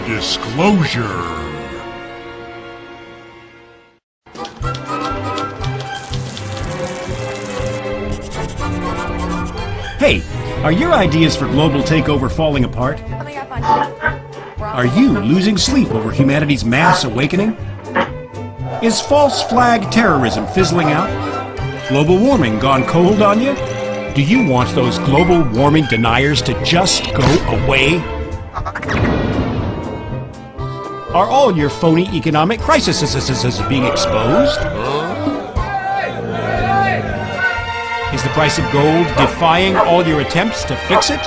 Disclosure. Hey, are your ideas for global takeover falling apart? Are you losing sleep over humanity's mass awakening? Is false flag terrorism fizzling out? Global warming gone cold on you? Do you want those global warming deniers to just go away? Are all your phony economic crises being exposed? Is the price of gold defying all your attempts to fix it?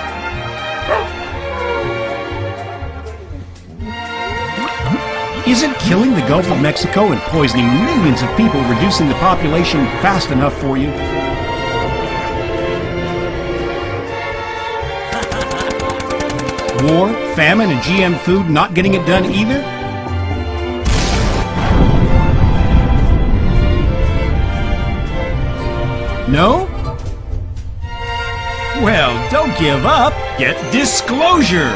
Isn't killing the Gulf of Mexico and poisoning millions of people reducing the population fast enough for you? War, famine, and GM food not getting it done either? No? Well, don't give up. Get disclosure.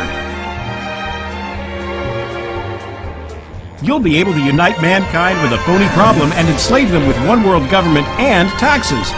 You'll be able to unite mankind with a phony problem and enslave them with one world government and taxes.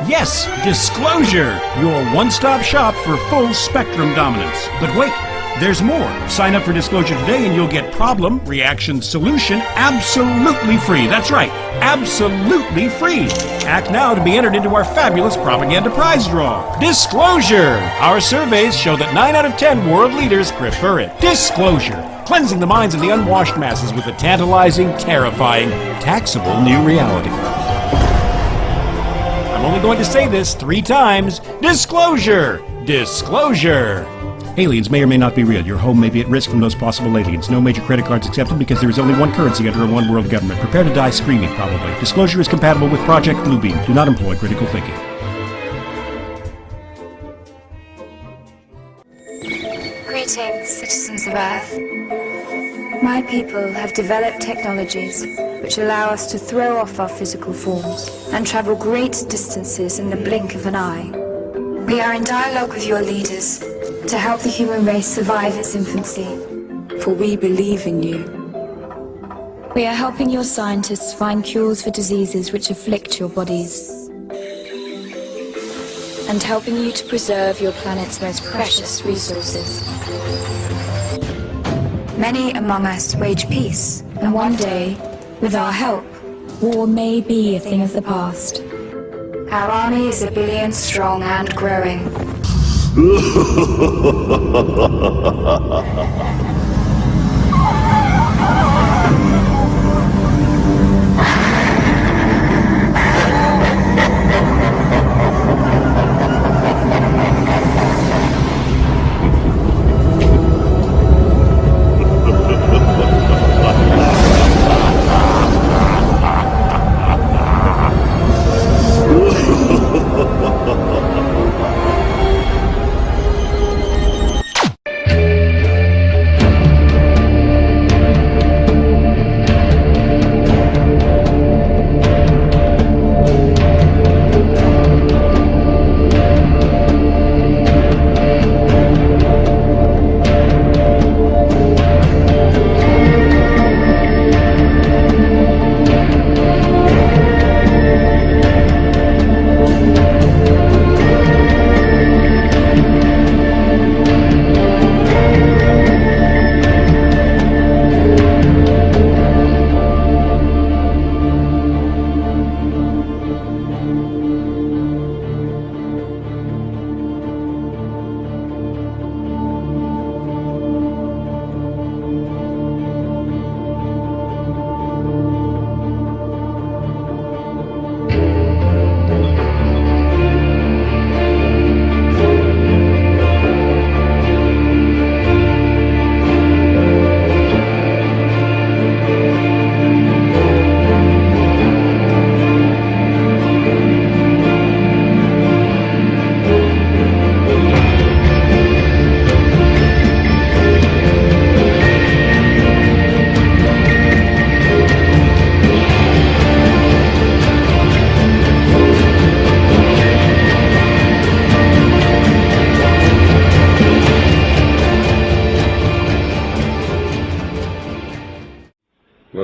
Yes, disclosure. Your one-stop shop for full spectrum dominance. But wait, there's more. Sign up for Disclosure today and you'll get problem, reaction, solution absolutely free. That's right, absolutely free. Act now to be entered into our fabulous propaganda prize draw. Disclosure! Our surveys show that 9 out of 10 world leaders prefer it. Disclosure, cleansing the minds of the unwashed masses with a tantalizing, terrifying, taxable new reality. I'm only going to say this 3 times. Disclosure! Disclosure! Aliens may or may not be real. Your home may be at risk from those possible aliens. No major credit cards accepted because there is only one currency under a one world government. Prepare to die screaming, probably. Disclosure is compatible with Project Bluebeam. Do not employ critical thinking. Greetings, citizens of Earth. My people have developed technologies which allow us to throw off our physical forms and travel great distances in the blink of an eye. We are in dialogue with your leaders to help the human race survive its infancy, for we believe in you. We are helping your scientists find cures for diseases which afflict your bodies, and helping you to preserve your planet's most precious resources. Many among us wage peace, and one day, with our help, war may be a thing of the past. Our army is 1 billion strong and growing.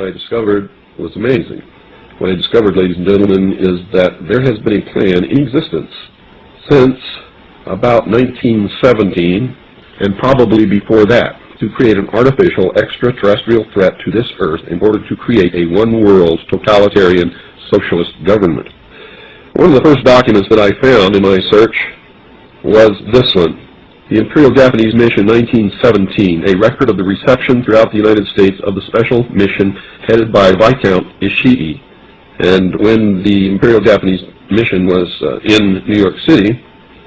I discovered was amazing. What I discovered, ladies and gentlemen, is that there has been a plan in existence since about 1917, and probably before that, to create an artificial extraterrestrial threat to this Earth in order to create a one-world totalitarian socialist government. One of the first documents that I found in my search was this one, the Imperial Japanese Mission 1917, a record of the reception throughout the United States of the special mission headed by Viscount Ishii. And when the Imperial Japanese Mission was in New York City,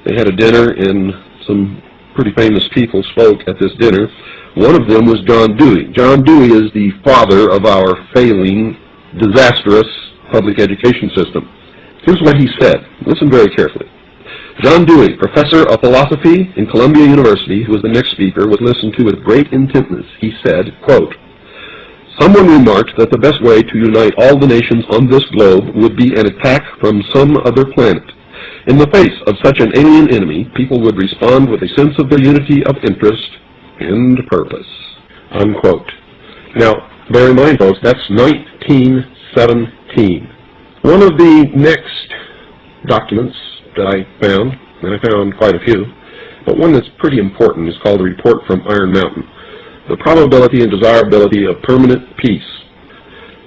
they had a dinner, and some pretty famous people spoke at this dinner. One of them was John Dewey. John Dewey is the father of our failing, disastrous public education system. Here's what he said. Listen very carefully. John Dewey, professor of philosophy in Columbia University, who was the next speaker, was listened to with great intentness. He said, quote, "Someone remarked that the best way to unite all the nations on this globe would be an attack from some other planet. In the face of such an alien enemy, people would respond with a sense of their unity of interest and purpose." Unquote. Now, bear in mind, folks, that's 1917. One of the next documents that I found, and I found quite a few, but one that's pretty important is called the Report from Iron Mountain, the probability and desirability of permanent peace.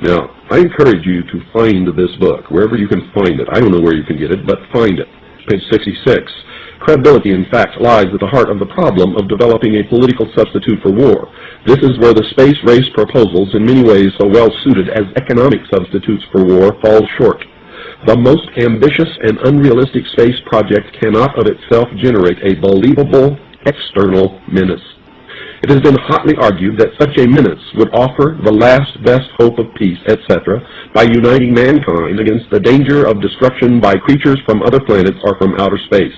Now, I encourage you to find this book, wherever you can find it. I don't know where you can get it, but find it. Page 66. Credibility, in fact, lies at the heart of the problem of developing a political substitute for war. This is where the space race proposals, in many ways so well suited as economic substitutes for war, fall short. The most ambitious and unrealistic space project cannot of itself generate a believable external menace. It has been hotly argued that such a menace would offer the last best hope of peace, etc., by uniting mankind against the danger of destruction by creatures from other planets or from outer space.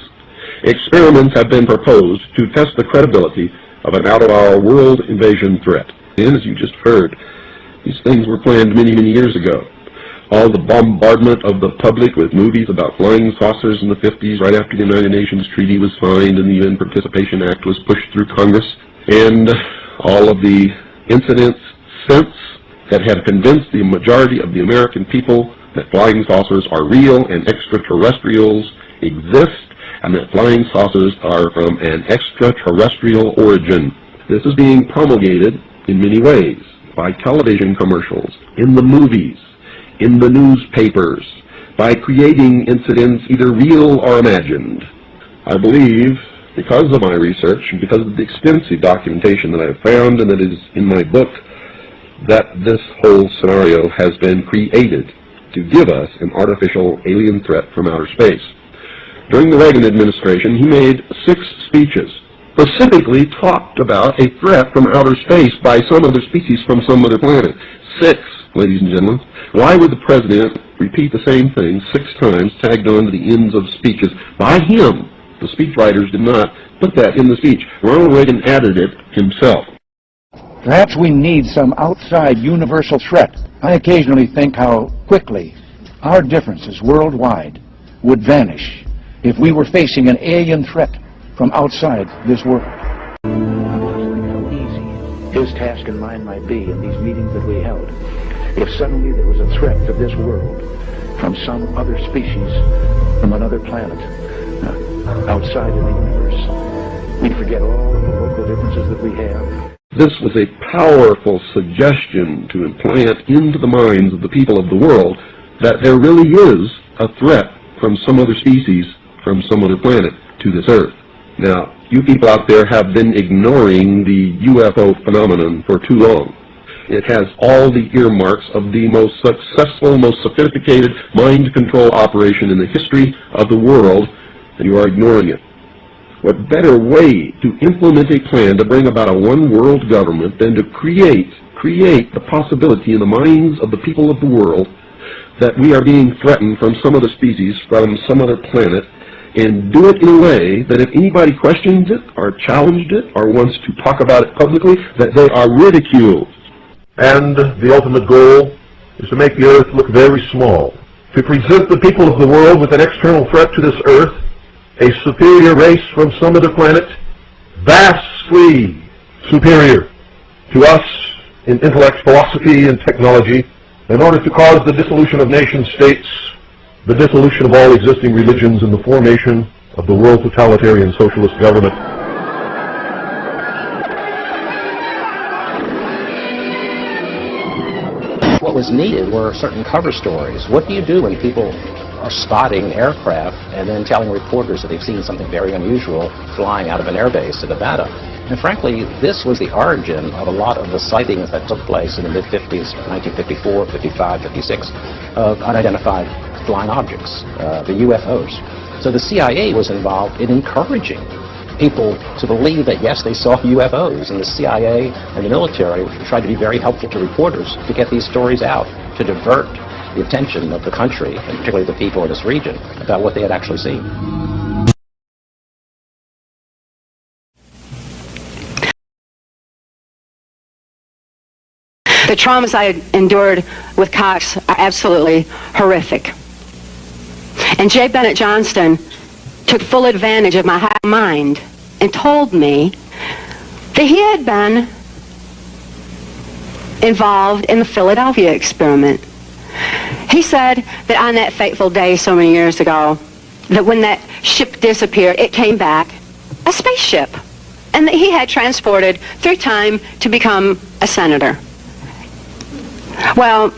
Experiments have been proposed to test the credibility of an out-of-our-world invasion threat. And as you just heard, these things were planned many, many years ago. All the bombardment of the public with movies about flying saucers in the 50s, right after the United Nations Treaty was signed and the UN Participation Act was pushed through Congress, and all of the incidents since that have convinced the majority of the American people that flying saucers are real and extraterrestrials exist, and that flying saucers are from an extraterrestrial origin. This is being promulgated in many ways, by television commercials, in the movies, in the newspapers, by creating incidents either real or imagined. I believe, because of my research, and because of the extensive documentation that I have found and that is in my book, that this whole scenario has been created to give us an artificial alien threat from outer space. During the Reagan administration, he made 6 speeches, specifically talked about a threat from outer space by some other species from some other planet. 6, ladies and gentlemen. Why would the president repeat the same thing 6 times, tagged on to the ends of speeches by him? The speechwriters did not put that in the speech. Ronald Reagan added it himself. Perhaps we need some outside universal threat. I occasionally think how quickly our differences worldwide would vanish if we were facing an alien threat from outside this world. How easy his task and mine might be in these meetings that we held if suddenly there was a threat to this world from some other species, from another planet, outside in the universe. We'd forget all of the local differences that we have. This was a powerful suggestion to implant into the minds of the people of the world that there really is a threat from some other species, from some other planet, to this Earth. Now, you people out there have been ignoring the UFO phenomenon for too long. It has all the earmarks of the most successful, most sophisticated mind control operation in the history of the world, and you are ignoring it. What better way to implement a plan to bring about a one-world government than to create the possibility in the minds of the people of the world that we are being threatened from some other species, from some other planet, and do it in a way that if anybody questions it or challenged it or wants to talk about it publicly, that they are ridiculed. And the ultimate goal is to make the Earth look very small, to present the people of the world with an external threat to this Earth, a superior race from some other planet, vastly superior to us in intellect, philosophy, and technology in order to cause the dissolution of nation-states, the dissolution of all existing religions, and the formation of the world totalitarian socialist government. What was needed were certain cover stories. What do you do when people are spotting aircraft and then telling reporters that they've seen something very unusual flying out of an airbase in Nevada? And frankly, this was the origin of a lot of the sightings that took place in the mid-50s, 1954, 55, 56, of unidentified flying objects, the UFOs. So the CIA was involved in encouraging people to believe that, yes, they saw UFOs, and the CIA and the military tried to be very helpful to reporters to get these stories out, to divert the attention of the country, and particularly the people in this region, about what they had actually seen. The traumas I endured with Cox are absolutely horrific. And J. Bennett Johnston took full advantage of my high mind and told me that he had been involved in the Philadelphia experiment. He said that on that fateful day so many years ago, that when that ship disappeared, it came back a spaceship, and that he had transported through time to become a senator. Well,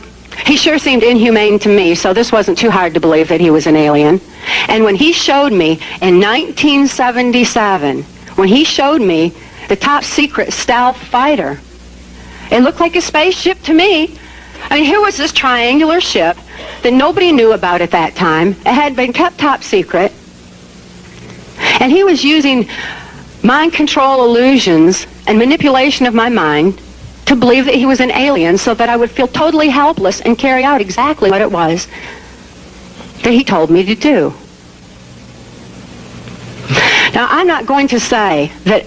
he sure seemed inhumane to me, so this wasn't too hard to believe that he was an alien. And when he showed me in 1977, when he showed me the top secret stealth fighter, it looked like a spaceship to me. I mean, here was this triangular ship that nobody knew about at that time. It had been kept top secret. And he was using mind control illusions and manipulation of my mind to believe that he was an alien so that I would feel totally helpless and carry out exactly what it was that he told me to do. Now, I'm not going to say that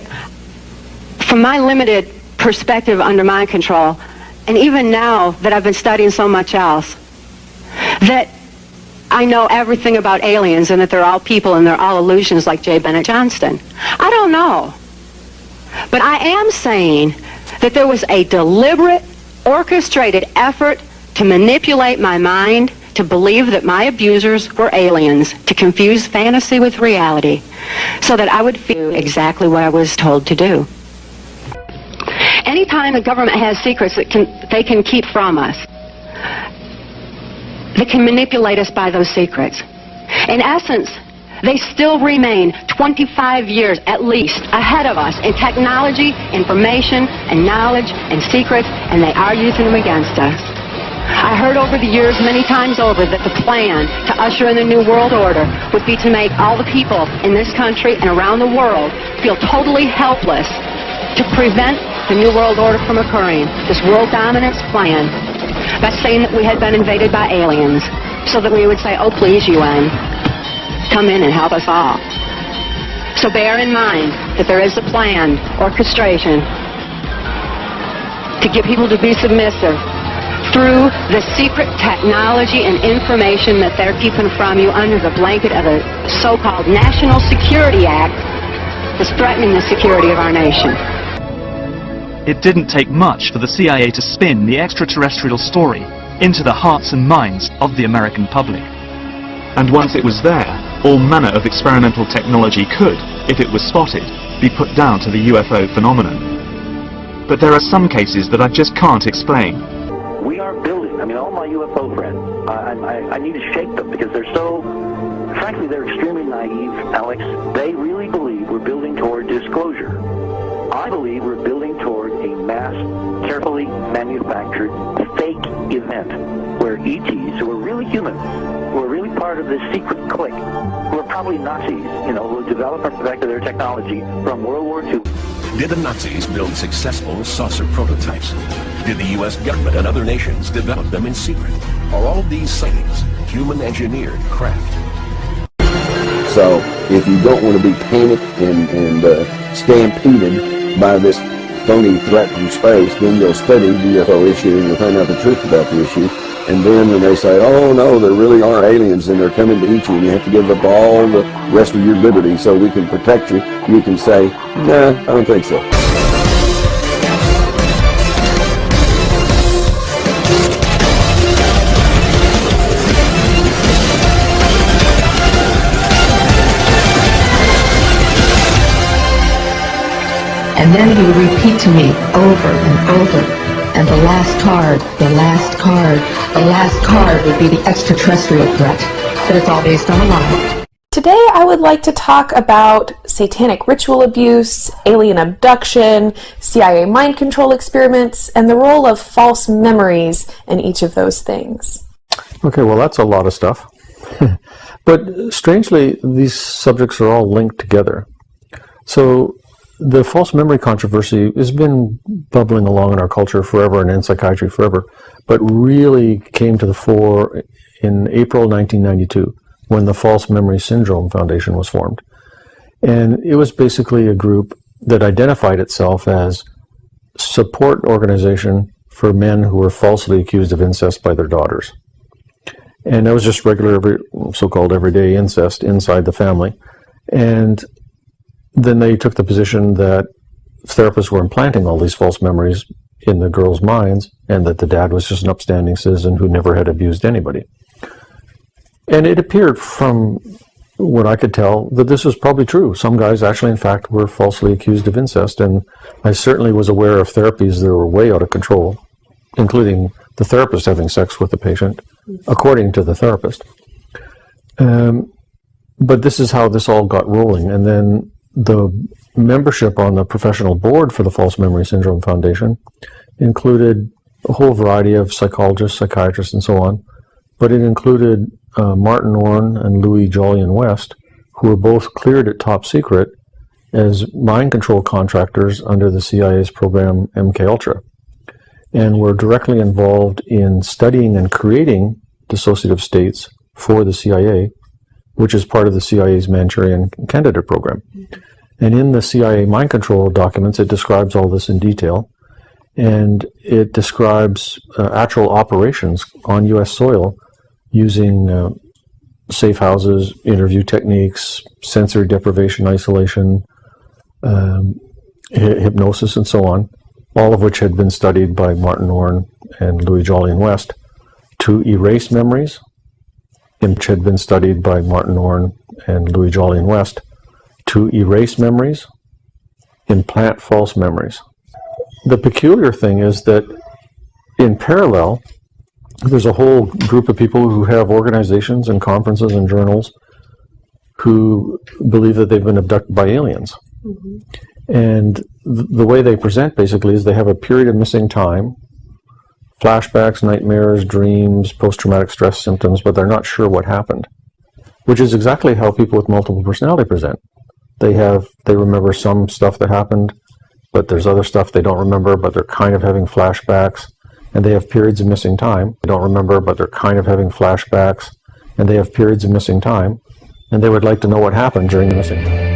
from my limited perspective under mind control, and even now that I've been studying so much else, that I know everything about aliens and that they're all people and they're all illusions like J. Bennett Johnston. I don't know. But I am saying that there was a deliberate, orchestrated effort to manipulate my mind to believe that my abusers were aliens, to confuse fantasy with reality, so that I would feel exactly what I was told to do. Anytime the government has secrets that they can keep from us, they can manipulate us by those secrets. In essence, they still remain 25 years at least ahead of us in technology, information, and knowledge, and secrets, and they are using them against us. I heard over the years many times over that the plan to usher in the New World Order would be to make all the people in this country and around the world feel totally helpless to prevent the New World Order from occurring, this world dominance plan, by saying that we had been invaded by aliens, so that we would say, oh please UN, come in and help us all. So bear in mind that there is a planned orchestration to get people to be submissive through the secret technology and information that they're keeping from you under the blanket of a so-called National Security Act that's threatening the security of our nation. It didn't take much for the CIA to spin the extraterrestrial story into the hearts and minds of the American public. And once it was there, all manner of experimental technology could, if it was spotted, be put down to the UFO phenomenon. But there are some cases that I just can't explain. We are building, all my UFO friends, I need to shake them because they're so, frankly, they're extremely naive, Alex. They really believe we're building toward disclosure. I believe we're building toward a mass, carefully manufactured fake event where ETs, who are really human, who are really part of this secret clique, who are probably Nazis, who developed and perfected their technology from World War II. Did the Nazis build successful saucer prototypes? Did the U.S. government and other nations develop them in secret? Are all of these sightings human-engineered craft? So, if you don't want to be panicked and stampeded by this phony threat from space, then you'll study the UFO issue and you'll find out the truth about the issue. And then when they say, oh no, there really are aliens and they're coming to eat you and you have to give up all the rest of your liberty so we can protect you, you can say, nah, I don't think so. me over and over. And the last card, the last card, the last card would be the extraterrestrial threat. But it's all based on a lie. Today I would like to talk about satanic ritual abuse, alien abduction, CIA mind control experiments, and the role of false memories in each of those things. Okay, well that's a lot of stuff. But strangely, these subjects are all linked together. So the false memory controversy has been bubbling along in our culture forever and in psychiatry forever, but really came to the fore in April 1992 when the False Memory Syndrome Foundation was formed. And it was basically a group that identified itself as support organization for men who were falsely accused of incest by their daughters. And that was just regular, so-called everyday incest inside the family. And then they took the position that therapists were implanting all these false memories in the girls' minds, and that the dad was just an upstanding citizen who never had abused anybody. And it appeared from what I could tell that this was probably true. Some guys actually, in fact, were falsely accused of incest, and I certainly was aware of therapies that were way out of control, including the therapist having sex with the patient, according to the therapist. But this is how this all got rolling. And then the membership on the professional board for the False Memory Syndrome Foundation included a whole variety of psychologists, psychiatrists, and so on. But it included Martin Orne and Louis Jolyon West, who were both cleared at top secret as mind control contractors under the CIA's program MKUltra, and were directly involved in studying and creating dissociative states for the CIA, which is part of the CIA's Manchurian Candidate program. And in the CIA mind control documents, it describes all this in detail, and it describes actual operations on U.S. soil using safe houses, interview techniques, sensory deprivation, isolation, hypnosis, and so on, all of which had been studied by Martin Orne and Louis Jolyon West to erase memories, which had been studied by Martin Orne and Louis Jolyon West to erase memories, implant false memories. The peculiar thing is that in parallel, there's a whole group of people who have organizations and conferences and journals who believe that they've been abducted by aliens. Mm-hmm. And the way they present basically is they have a period of missing time, flashbacks, nightmares, dreams, post-traumatic stress symptoms, but they're not sure what happened, which is exactly how people with multiple personality present. They remember some stuff that happened, but there's other stuff they don't remember, but they're kind of having flashbacks. And they have periods of missing time. They don't remember, but they're kind of having flashbacks. And they have periods of missing time. And they would like to know what happened during the missing time.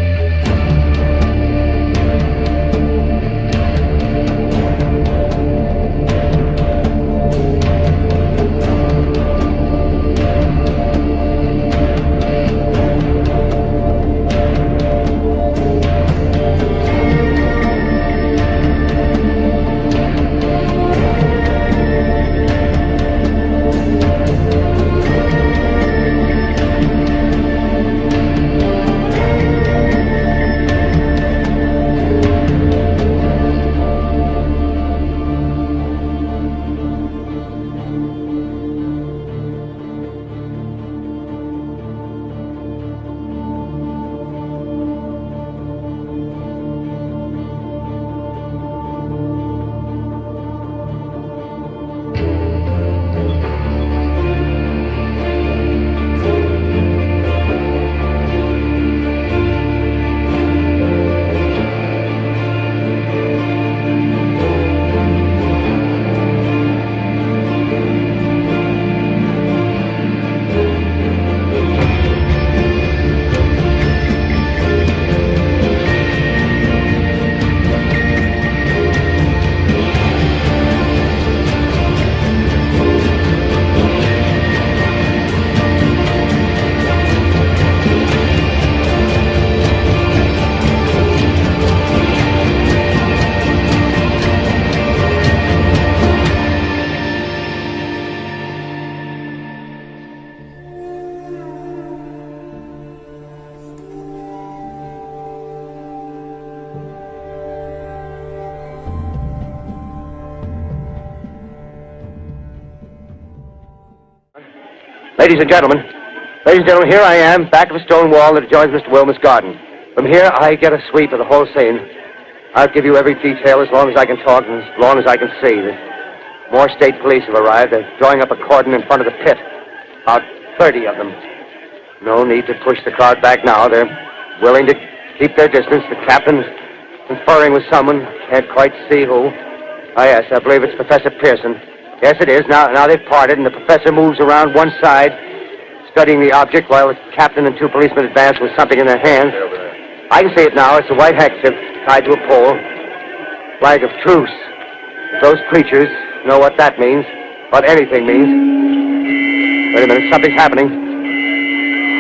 Ladies and gentlemen, here I am, back of a stone wall that adjoins Mr. Wilmer's garden. From here, I get a sweep of the whole scene. I'll give you every detail as long as I can talk and as long as I can see. More state police have arrived. They're drawing up a cordon in front of the pit. About 30 of them. No need to push the crowd back now. They're willing to keep their distance. The captain's conferring with someone. Can't quite see who. Ah, yes, I believe it's Professor Pearson. Yes, it is. Now they've parted, and the professor moves around one side, studying the object, while the captain and two policemen advance with something in their hands. I can see it now. It's a white handkerchief tied to a pole. Flag of truce. If those creatures know what that means, what anything means. Wait a minute, something's happening.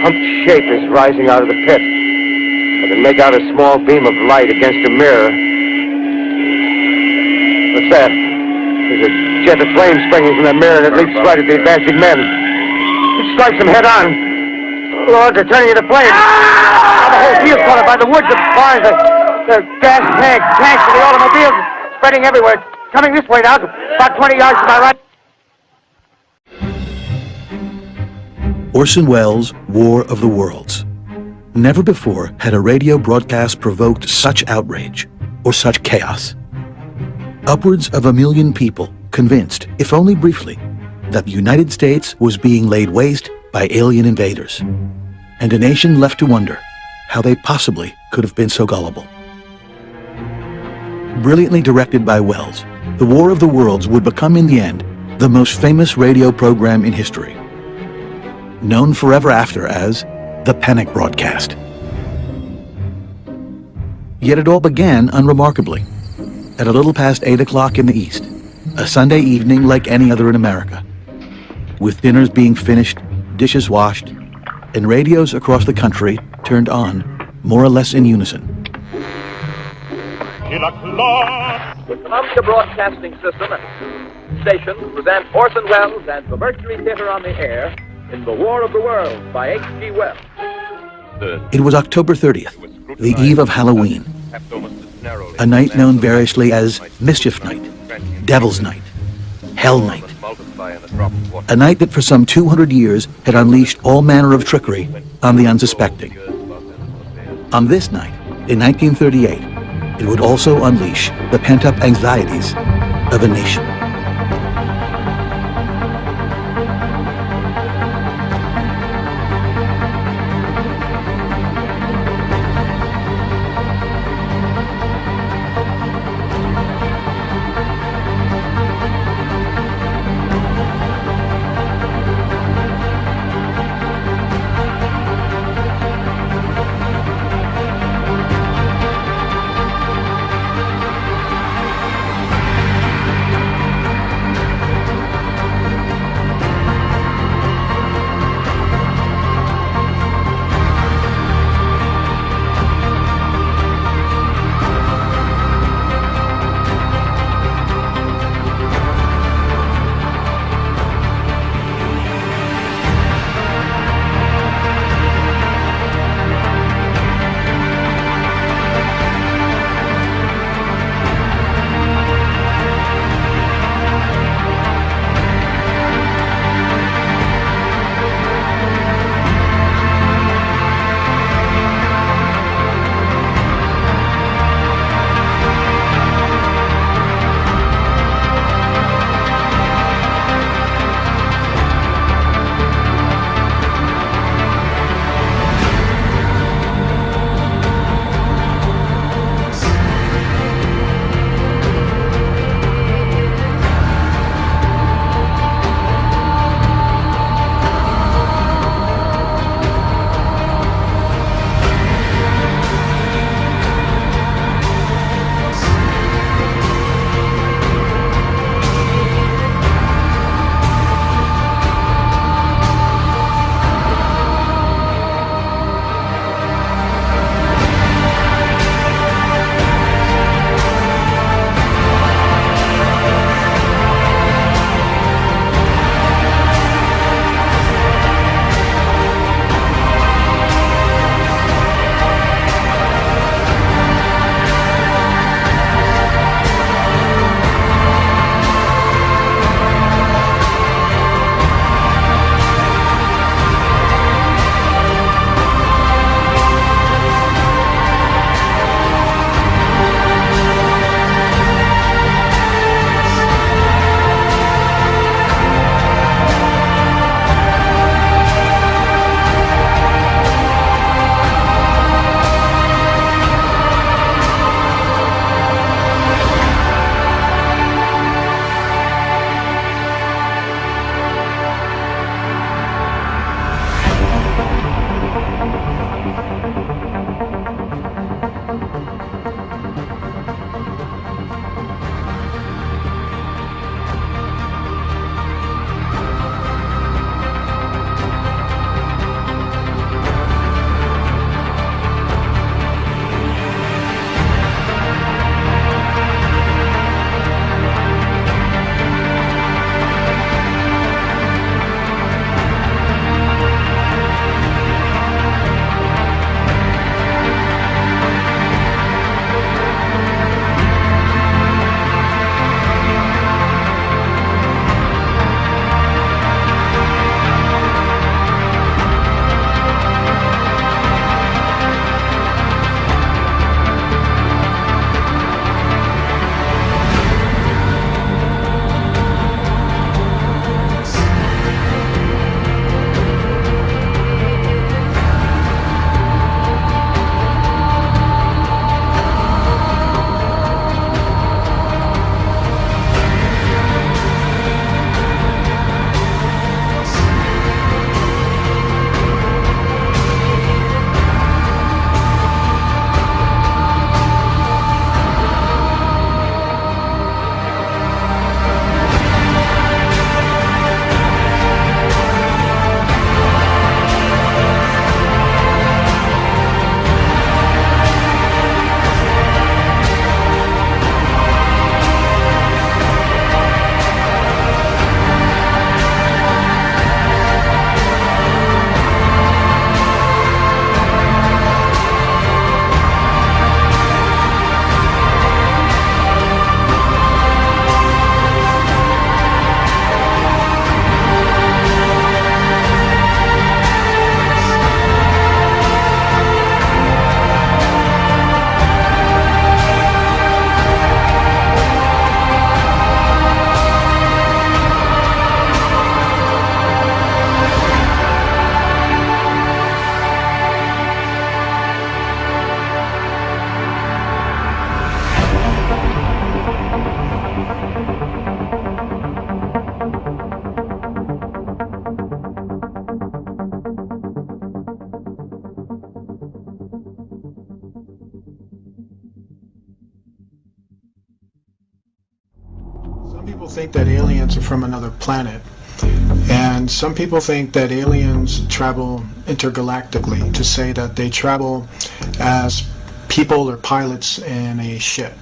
Humped shape is rising out of the pit. I can make out a small beam of light against a mirror. What's that? There's a jet of flame springing from the mirror and it leaps right at the advancing men. It strikes them head on. Oh, Lord, they're turning into flames. Now the whole field's caught up by the woods, the barns, the gas tanks for the automobiles spreading everywhere. Coming this way now, about 20 yards to my right. Orson Welles' War of the Worlds. Never before had a radio broadcast provoked such outrage or such chaos. Upwards of 1 million people convinced, if only briefly, that the United States was being laid waste by alien invaders, and a nation left to wonder how they possibly could have been so gullible. Brilliantly directed by Welles, The War of the Worlds would become in the end the most famous radio program in history, known forever after as the Panic Broadcast. Yet it all began unremarkably, at a little past 8 o'clock in the East, a Sunday evening like any other in America, with dinners being finished, dishes washed, and radios across the country turned on, more or less in unison. The Columbia Broadcasting System station presents Orson Welles and the Mercury Theater on the Air in The War of the Worlds by H.G. Wells. It was October 30th, the eve of Halloween, a night known variously as Mischief Night, Devil's Night, Hell Night, a night that for some 200 years had unleashed all manner of trickery on the unsuspecting. On this night, in 1938, it would also unleash the pent-up anxieties of a nation. Some people think that aliens are from another planet, and some people think that aliens travel intergalactically, to say that they travel as people or pilots in a ship.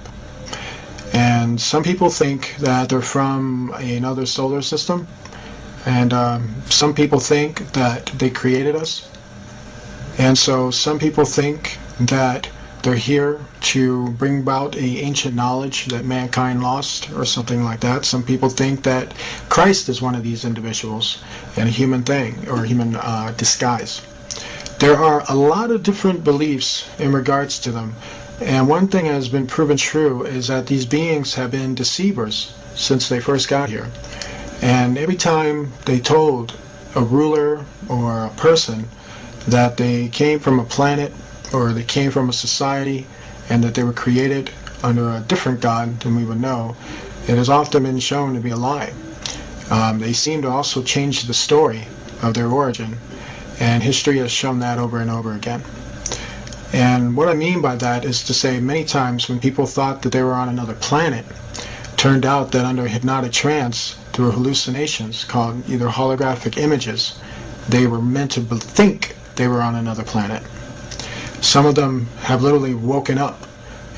And some people think that they're from another solar system, and some people think that they created us. And so some people think that they're here to bring about an ancient knowledge that mankind lost, or something like that. Some people think that Christ is one of these individuals and a human thing, or a human disguise. There are a lot of different beliefs in regards to them. And one thing that has been proven true is that these beings have been deceivers since they first got here. And every time they told a ruler or a person that they came from a planet, or they came from a society, and that they were created under a different God than we would know, it has often been shown to be a lie. They seem to also change the story of their origin, and history has shown that over and over again. And what I mean by that is to say, many times when people thought that they were on another planet, it turned out that under hypnotic trance, through hallucinations called either holographic images, they were meant to think they were on another planet. Some of them have literally woken up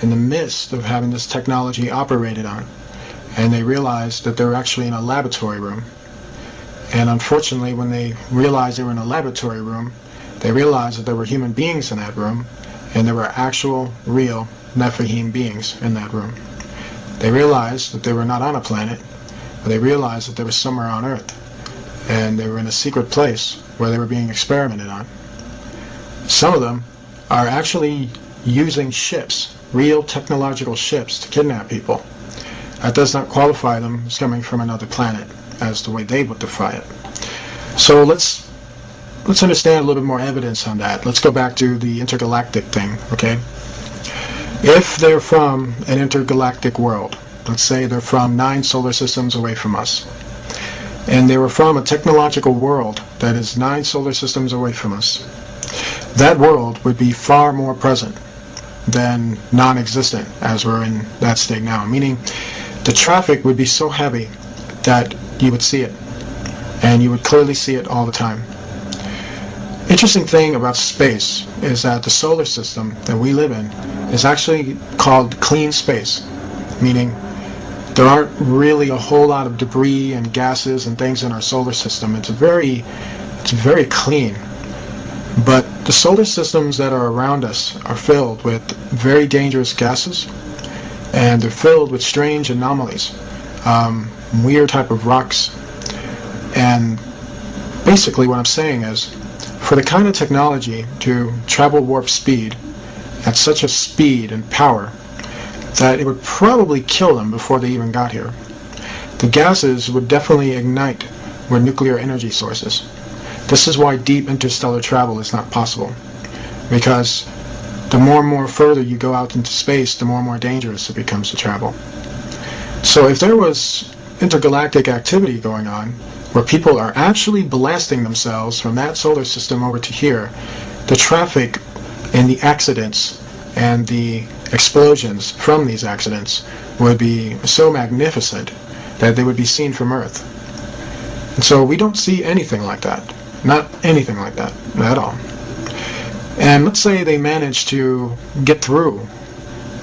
in the midst of having this technology operated on, and they realized that they were actually in a laboratory room. And unfortunately, when they realized they were in a laboratory room, they realized that there were human beings in that room, and there were actual, real Nephilim beings in that room. They realized that they were not on a planet, but they realized that they were somewhere on Earth, and they were in a secret place where they were being experimented on. Some of them are actually using ships, real technological ships, to kidnap people. That does not qualify them as coming from another planet, as the way they would define it. So let's understand a little bit more evidence on that. Let's go back to the intergalactic thing, okay? If they're from an intergalactic world, let's say they're from 9 solar systems away from us, and they were from a technological world that is 9 solar systems away from us, that world would be far more present than non-existent as we're in that state now. Meaning, the traffic would be so heavy that you would see it, and you would clearly see it all the time. Interesting thing about space is that the solar system that we live in is actually called clean space, meaning there aren't really a whole lot of debris and gases and things in our solar system. It's very clean. But the solar systems that are around us are filled with very dangerous gases, and they're filled with strange anomalies, weird type of rocks. And basically what I'm saying is, for the kind of technology to travel warp speed at such a speed and power that it would probably kill them before they even got here, the gases would definitely ignite with nuclear energy sources. This is why deep interstellar travel is not possible, because the more and more further you go out into space, the more and more dangerous it becomes to travel. So if there was intergalactic activity going on, where people are actually blasting themselves from that solar system over to here, the traffic and the accidents and the explosions from these accidents would be so magnificent that they would be seen from Earth. And so we don't see anything like that. Not anything like that at all. And let's say they manage to get through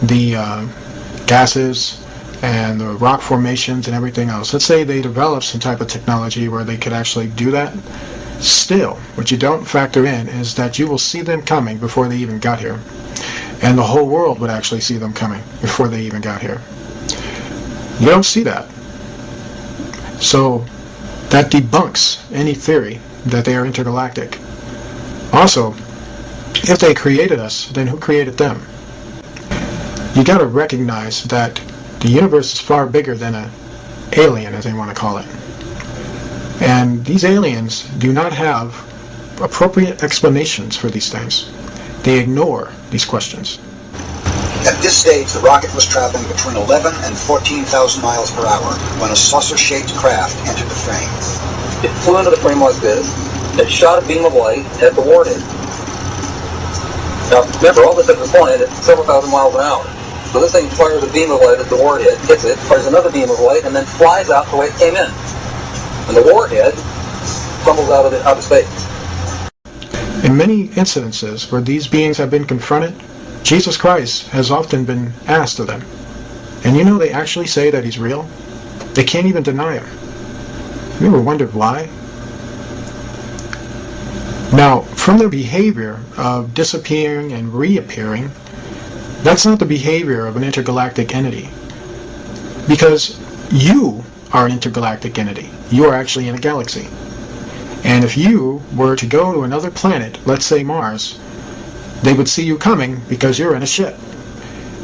the gases and the rock formations and everything else. Let's say they develop some type of technology where they could actually do that. Still, what you don't factor in is that you will see them coming before they even got here. And the whole world would actually see them coming before they even got here. You don't see that. So that debunks any theory that they are intergalactic. Also, if they created us, then who created them? You got to recognize that the universe is far bigger than an alien, as they want to call it. And these aliens do not have appropriate explanations for these things. They ignore these questions. At this stage, the rocket was traveling between 11 and 14,000 miles per hour when a saucer-shaped craft entered the frame. It flew into the frame like this. It shot a beam of light at the warhead. Now, remember, all this at this point at several thousand miles an hour. So this thing fires a beam of light at the warhead, hits it, fires another beam of light, and then flies out the way it came in. And the warhead tumbles out of space. In many incidences where these beings have been confronted, Jesus Christ has often been asked of them. And you know they actually say that he's real? They can't even deny him. You ever wondered why? Now, from their behavior of disappearing and reappearing, that's not the behavior of an intergalactic entity. Because you are an intergalactic entity. You are actually in a galaxy. And if you were to go to another planet, let's say Mars, they would see you coming because you're in a ship.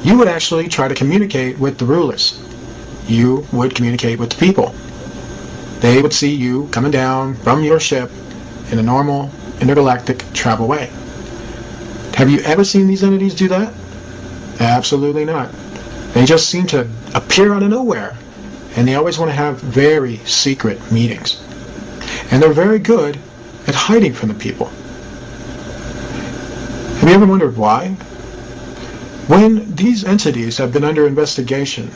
You would actually try to communicate with the rulers. You would communicate with the people. They would see you coming down from your ship in a normal intergalactic travel way. Have you ever seen these entities do that? Absolutely not. They just seem to appear out of nowhere, and they always want to have very secret meetings. And they're very good at hiding from the people. Have you ever wondered why? When these entities have been under investigation,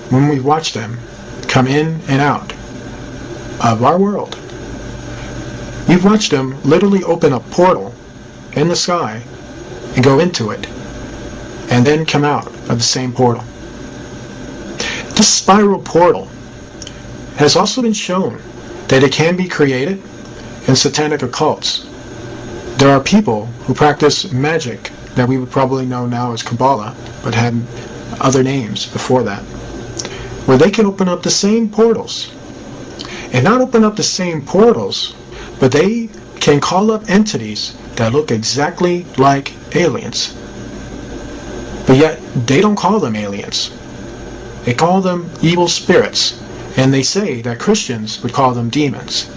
when we watch them come in and out of our world, we've watched them literally open a portal in the sky and go into it, and then come out of the same portal. This spiral portal has also been shown that it can be created in satanic occults. There are people who practice magic that we would probably know now as Kabbalah, but had other names before that, where they can open up the same portals. And not open up the same portals, but they can call up entities that look exactly like aliens. But yet, they don't call them aliens. They call them evil spirits, and they say that Christians would call them demons.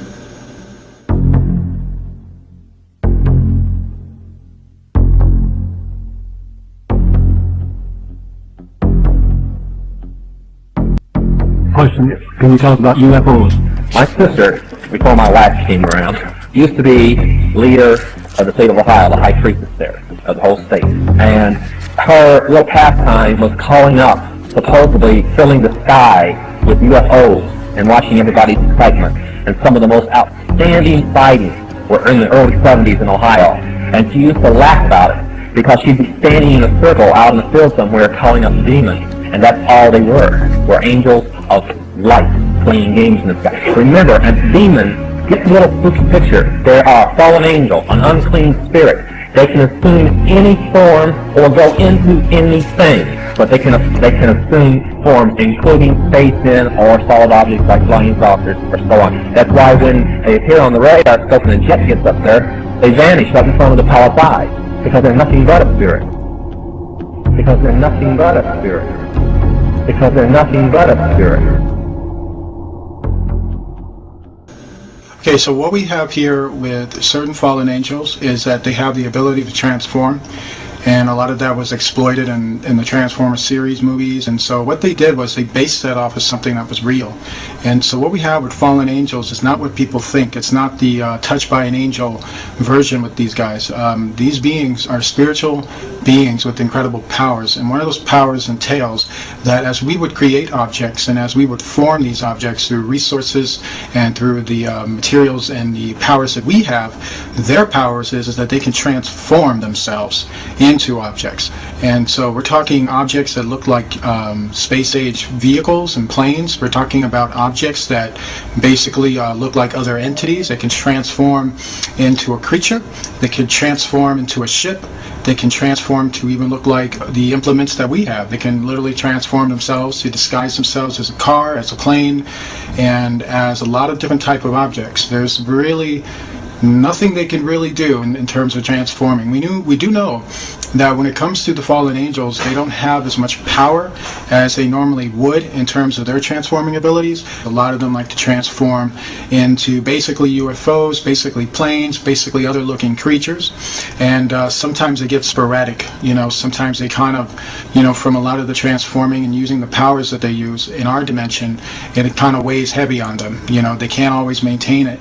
Question, can you tell us about UFOs? My sister, before my wife came around, used to be leader of the state of Ohio, the high priestess there, of the whole state. And her real pastime was calling up, supposedly filling the sky with UFOs and watching everybody's excitement. And some of the most outstanding sightings were in the early 70s in Ohio. And she used to laugh about it because she'd be standing in a circle out in the field somewhere calling up demons. And that's all they were angels of light playing games in the sky. Remember, a demon, get the little spooky picture. They are a fallen angel, an unclean spirit. They can assume any form or go into anything, but they can assume forms including space-in or solid objects like flying saucers or so on. That's why when they appear on the radar scope and a jet gets up there, they vanish right in front of the pilot's eyes, because they're nothing but a spirit. Because they're nothing but a spirit. Because they're nothing but a spirit. Okay, so what we have here with certain fallen angels is that they have the ability to transform, and a lot of that was exploited in the Transformers series movies. And so what they did was they based that off of something that was real. And so what we have with fallen angels is not what people think. It's not the touched by an angel version with these guys. These beings are spiritual beings with incredible powers, and one of those powers entails that as we would create objects and as we would form these objects through resources and through the materials and the powers that we have, their powers is that they can transform themselves into objects. And so we're talking objects that look like space-age vehicles and planes. We're talking about objects that basically look like other entities. They can transform into a creature. They can transform into a ship. They can transform to even look like the implements that we have. They can literally transform themselves to disguise themselves as a car, as a plane, and as a lot of different type of objects. There's really nothing they can really do in terms of transforming. We do know that when it comes to the fallen angels, they don't have as much power as they normally would in terms of their transforming abilities. A lot of them like to transform into basically UFOs, basically planes, basically other looking creatures. And sometimes they get sporadic, sometimes they kind of, from a lot of the transforming and using the powers that they use in our dimension, it kind of weighs heavy on them. They can't always maintain it.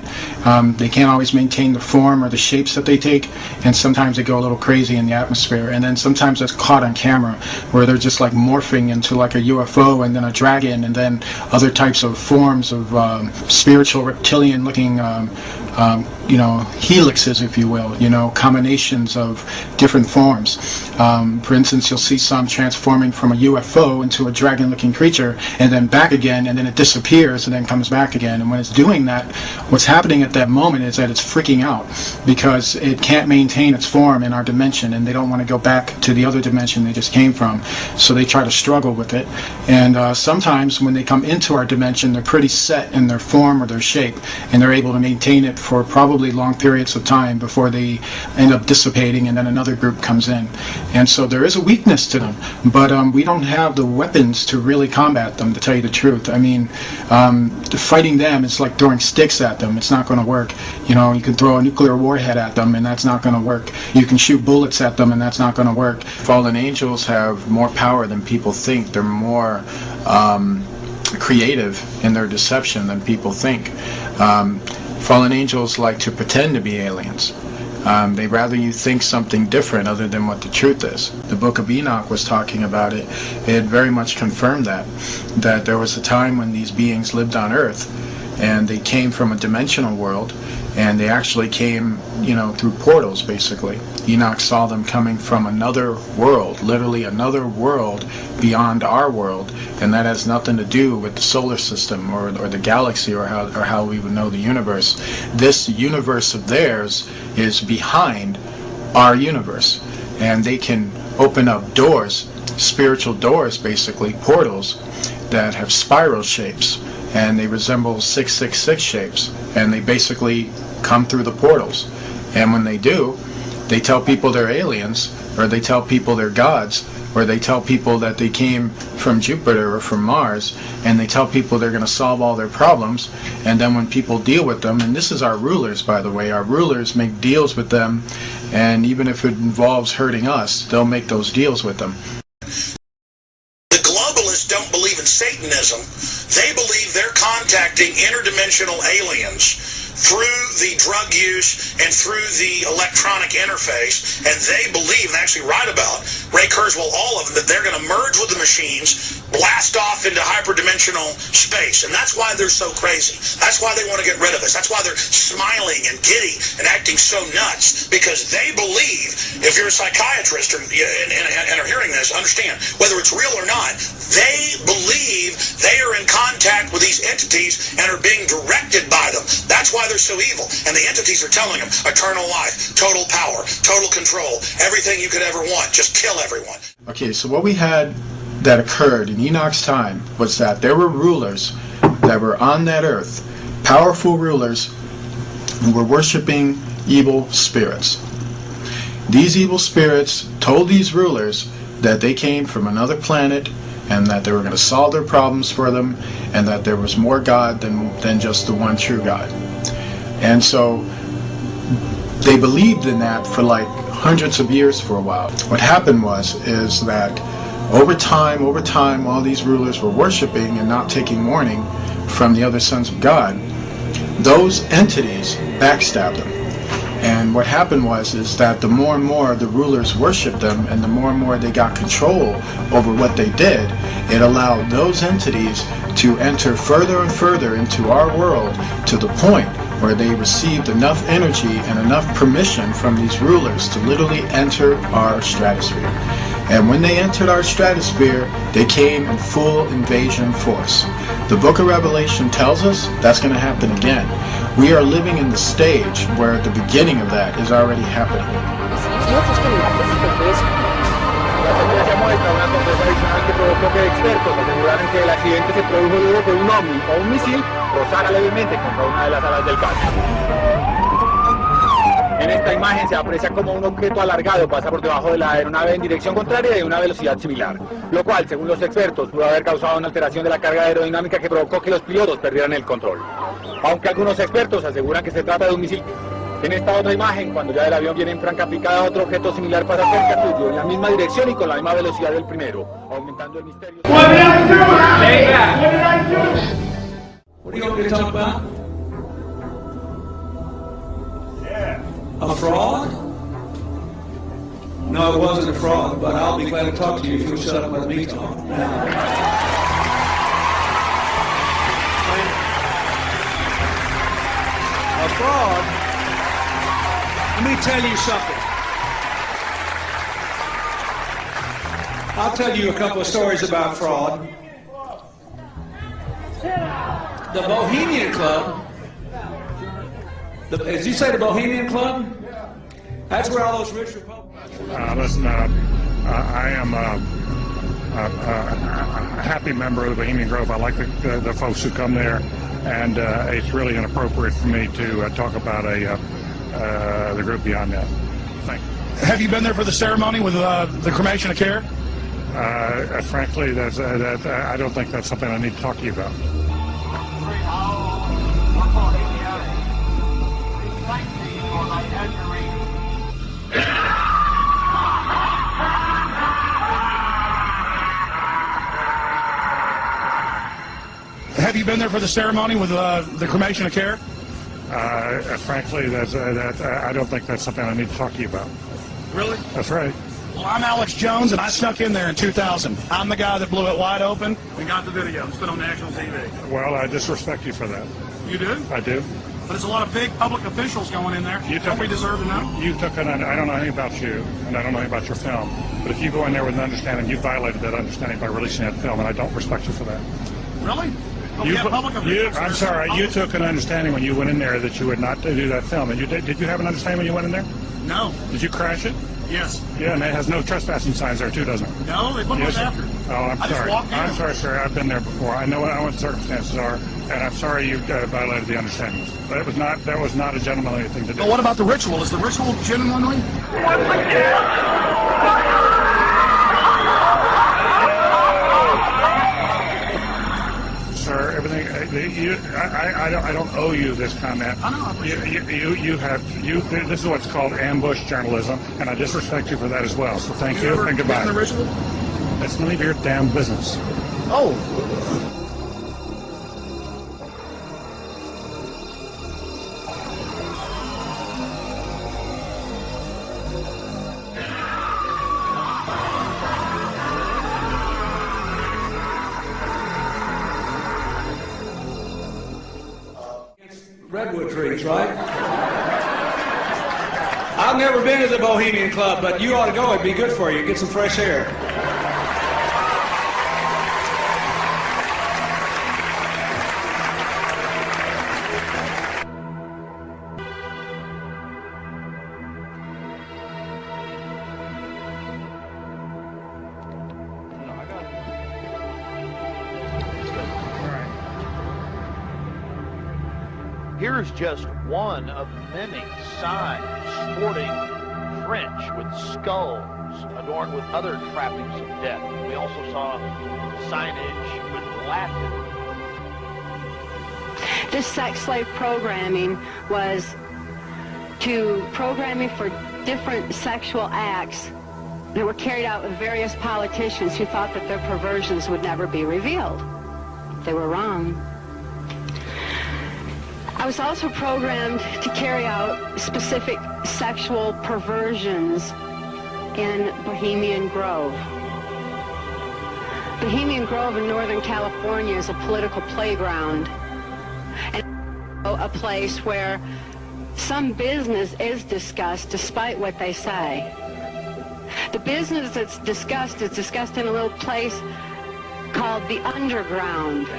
They can't always maintain maintain the form or the shapes that they take, and sometimes they go a little crazy in the atmosphere, and then sometimes it's caught on camera where they're just like morphing into like a UFO and then a dragon and then other types of forms of spiritual reptilian looking helixes, if you will, combinations of different forms. For instance, you'll see some transforming from a UFO into a dragon-looking creature and then back again, and then it disappears and then comes back again. And when it's doing that, what's happening at that moment is that it's freaking out because it can't maintain its form in our dimension, and they don't want to go back to the other dimension they just came from. So they try to struggle with it. And sometimes when they come into our dimension, they're pretty set in their form or their shape, and they're able to maintain it for probably long periods of time before they end up dissipating and then another group comes in. And so there is a weakness to them, but we don't have the weapons to really combat them, to tell you the truth. I mean, fighting them is like throwing sticks at them. It's not going to work. You can throw a nuclear warhead at them and that's not going to work. You can shoot bullets at them and that's not going to work. Fallen angels have more power than people think. They're more creative in their deception than people think. Fallen angels like to pretend to be aliens. They'd rather you think something different other than what the truth is. The book of Enoch was talking about it. It very much confirmed that there was a time when these beings lived on Earth and they came from a dimensional world, and they actually came, through portals, basically. Enoch saw them coming from another world, literally another world beyond our world, and that has nothing to do with the solar system or the galaxy or how we would know the universe. This universe of theirs is behind our universe, and they can open up doors, spiritual doors, basically, portals that have spiral shapes, and they resemble 666 shapes, and they basically come through the portals. And when they do, they tell people they're aliens, or they tell people they're gods, or they tell people that they came from Jupiter or from Mars, and they tell people they're going to solve all their problems. And then when people deal with them, and this is our rulers, by the way, our rulers make deals with them, and even if it involves hurting us, they'll make those deals with them. The globalists don't believe in Satanism. They believe they're contacting interdimensional aliens through the drug use and through the electronic interface, and they believe, and actually write about, Ray Kurzweil, all of them, that they're going to merge with the machines, blast off into hyperdimensional space, and that's why they're so crazy. That's why they want to get rid of us. That's why they're smiling and giddy and acting so nuts, because they believe, if you're a psychiatrist and are hearing this, understand, whether it's real or not, they believe they are in contact with these entities and are being directed by them. That's why they're so evil, and the entities are telling them eternal life, total power, total control, everything you could ever want, just kill everyone. Okay, so what we had that occurred in Enoch's time was that there were rulers that were on that earth, powerful rulers who were worshiping evil spirits. These evil spirits told these rulers that they came from another planet and that they were going to solve their problems for them, and that there was more God than just the one true God. And so they believed in that for like hundreds of years for a while. What happened is that over time, while these rulers were worshiping and not taking warning from the other sons of God, those entities backstabbed them. And what happened is that the more and more the rulers worshipped them, and the more they got control over what they did, it allowed those entities to enter further and further into our world, to the point where they received enough energy and enough permission from these rulers to literally enter our stratosphere. And when they entered our stratosphere, they came in full invasion force. The book of Revelation tells us that's going to happen again. We are living in the stage where the beginning of that is already happening. Que provocó que expertos aseguraran que el accidente se produjo luego que un ovni o un misil rozara levemente contra una de las alas del caso. En esta imagen se aprecia como un objeto alargado pasa por debajo de la aeronave en dirección contraria y a una velocidad similar, lo cual, según los expertos, pudo haber causado una alteración de la carga aerodinámica que provocó que los pilotos perdieran el control. Aunque algunos expertos aseguran que se trata de un misil. En esta otra imagen, cuando ya del avión viene en franca picada, otro objeto similar pasa cerca tuyo, en la misma dirección y con la misma velocidad del primero, aumentando el misterio. What did I do? What do you want me to talk about? A fraud? No, it wasn't a fraud, but I'll be glad to talk to you if you'll shut up and let me talk. A fraud? Let me tell you something. I'll tell you a couple of stories about fraud. The Bohemian Club. Did you say the Bohemian Club? That's where all those rich Republicans... Listen, I am a happy member of the Bohemian Grove. I like the folks who come there, and it's really inappropriate for me to talk about the group beyond that. Thank you. Have you been there for the ceremony with the cremation of care? Frankly, I don't think that's something I need to talk to you about. Have you been there for the ceremony with the cremation of care? Frankly, I don't think that's something I need to talk to you about. Really? That's right. Well, I'm Alex Jones, and I snuck in there in 2000. I'm the guy that blew it wide open and got the video. It's been on national TV. Well, I disrespect you for that. You do? I do. But there's a lot of big public officials going in there. Don't we deserve to know? I don't know anything about you, and I don't know anything about your film. But if you go in there with an understanding, you violated that understanding by releasing that film, and I don't respect you for that. Really? We have public officials. I'm sorry, you took an understanding when you went in there that you would not do that film. And did you have an understanding when you went in there? No. Did you crash it? Yes. Yeah, and it has no trespassing signs there too, doesn't it? No, they put those after. Oh, I'm I sorry. just walked in. I'm sorry, sir. I've been there before. I know what the circumstances are, and I'm sorry you violated the understandings. But that was not a gentlemanly thing to do. But what about the ritual? Is the ritual genuinely? Sir, everything. I don't owe you this comment. I know. This is what's called ambush journalism, and I disrespect you for that as well. So thank you and goodbye. The ritual? That's none of your damn business. Oh. Redwood trees, right? I've never been to the Bohemian Club, but you ought to go. It'd be good for you. Get some fresh air. Here's just one of many signs sporting French with skulls adorned with other trappings of death. We also saw signage with Latin. This sex slave programming was to programming for different sexual acts that were carried out with various politicians who thought that their perversions would never be revealed. They were wrong. I was also programmed to carry out specific sexual perversions in Bohemian Grove. Bohemian Grove in Northern California is a political playground and a place where some business is discussed despite what they say. The business that's discussed is discussed in a little place called the Underground.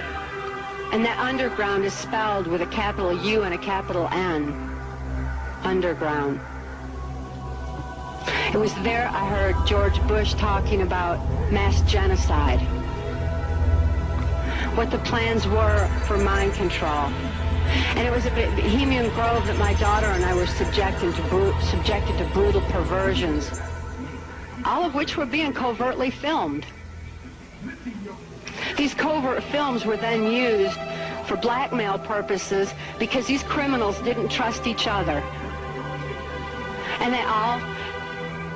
And that underground is spelled with a capital U and a capital N. Underground. It was there I heard George Bush talking about mass genocide. What the plans were for mind control. And it was a Bohemian Grove that my daughter and I were subjected to brutal perversions, all of which were being covertly filmed. These covert films were then used for blackmail purposes because these criminals didn't trust each other. And they all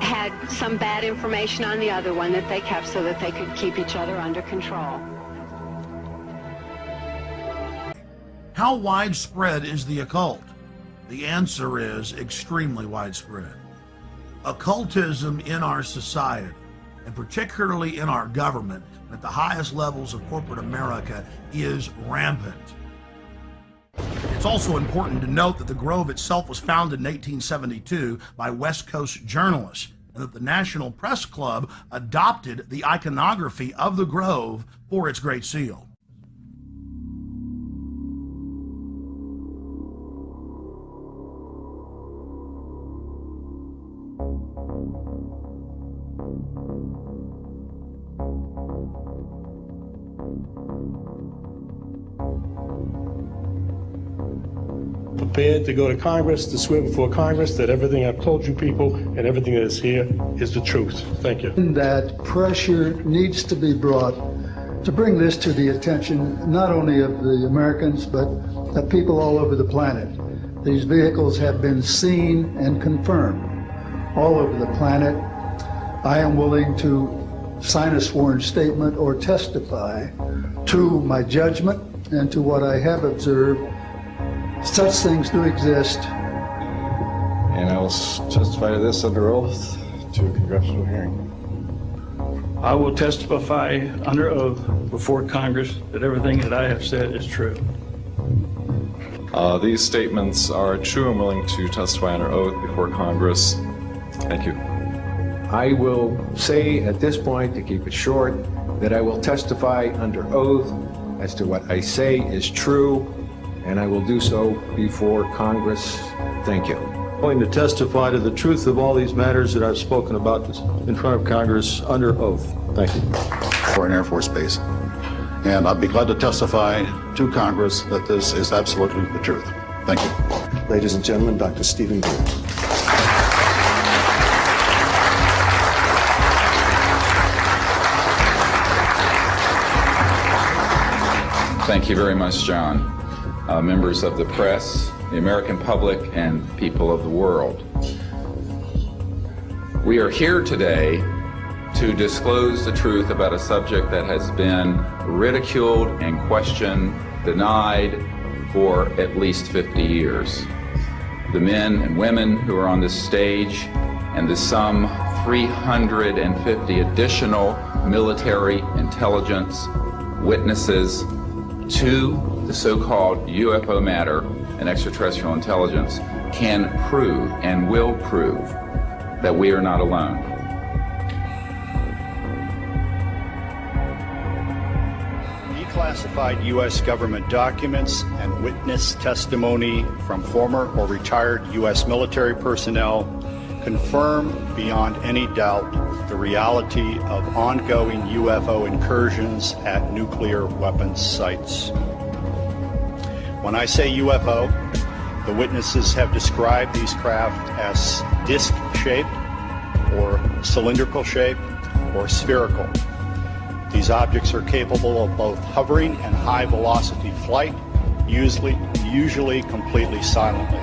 had some bad information on the other one that they kept so that they could keep each other under control. How widespread is the occult? The answer is extremely widespread. Occultism in our society, and particularly in our government, at the highest levels of corporate America, is rampant. It's also important to note that the Grove itself was founded in 1872 by West Coast journalists, and that the National Press Club adopted the iconography of the Grove for its Great Seal. Prepared to go to Congress, to swear before Congress that everything I've told you people and everything that is here is the truth. Thank you. That pressure needs to be brought to bring this to the attention not only of the Americans, but of people all over the planet. These vehicles have been seen and confirmed all over the planet. I am willing to sign a sworn statement or testify to my judgment and to what I have observed. Such things do exist. And I will testify to this under oath to a congressional hearing. I will testify under oath before Congress that everything that I have said is true. These statements are true. I'm willing to testify under oath before Congress. Thank you. I will say at this point, to keep it short, that I will testify under oath as to what I say is true, and I will do so before Congress. Thank you. I'm going to testify to the truth of all these matters that I've spoken about in front of Congress under oath. Thank you. For an Air Force Base. And I'd be glad to testify to Congress that this is absolutely the truth. Thank you. Ladies and gentlemen, Dr. Stephen Gould. Thank you very much, John. Members of the press, the American public, and people of the world. We are here today to disclose the truth about a subject that has been ridiculed and questioned, denied for at least 50 years. The men and women who are on this stage and the some 350 additional military intelligence witnesses to the so-called UFO matter and extraterrestrial intelligence can prove and will prove that we are not alone. Declassified U.S. government documents and witness testimony from former or retired U.S. military personnel confirm beyond any doubt the reality of ongoing UFO incursions at nuclear weapons sites. When I say UFO, the witnesses have described these craft as disc-shaped or cylindrical shaped or spherical. These objects are capable of both hovering and high-velocity flight, usually completely silently.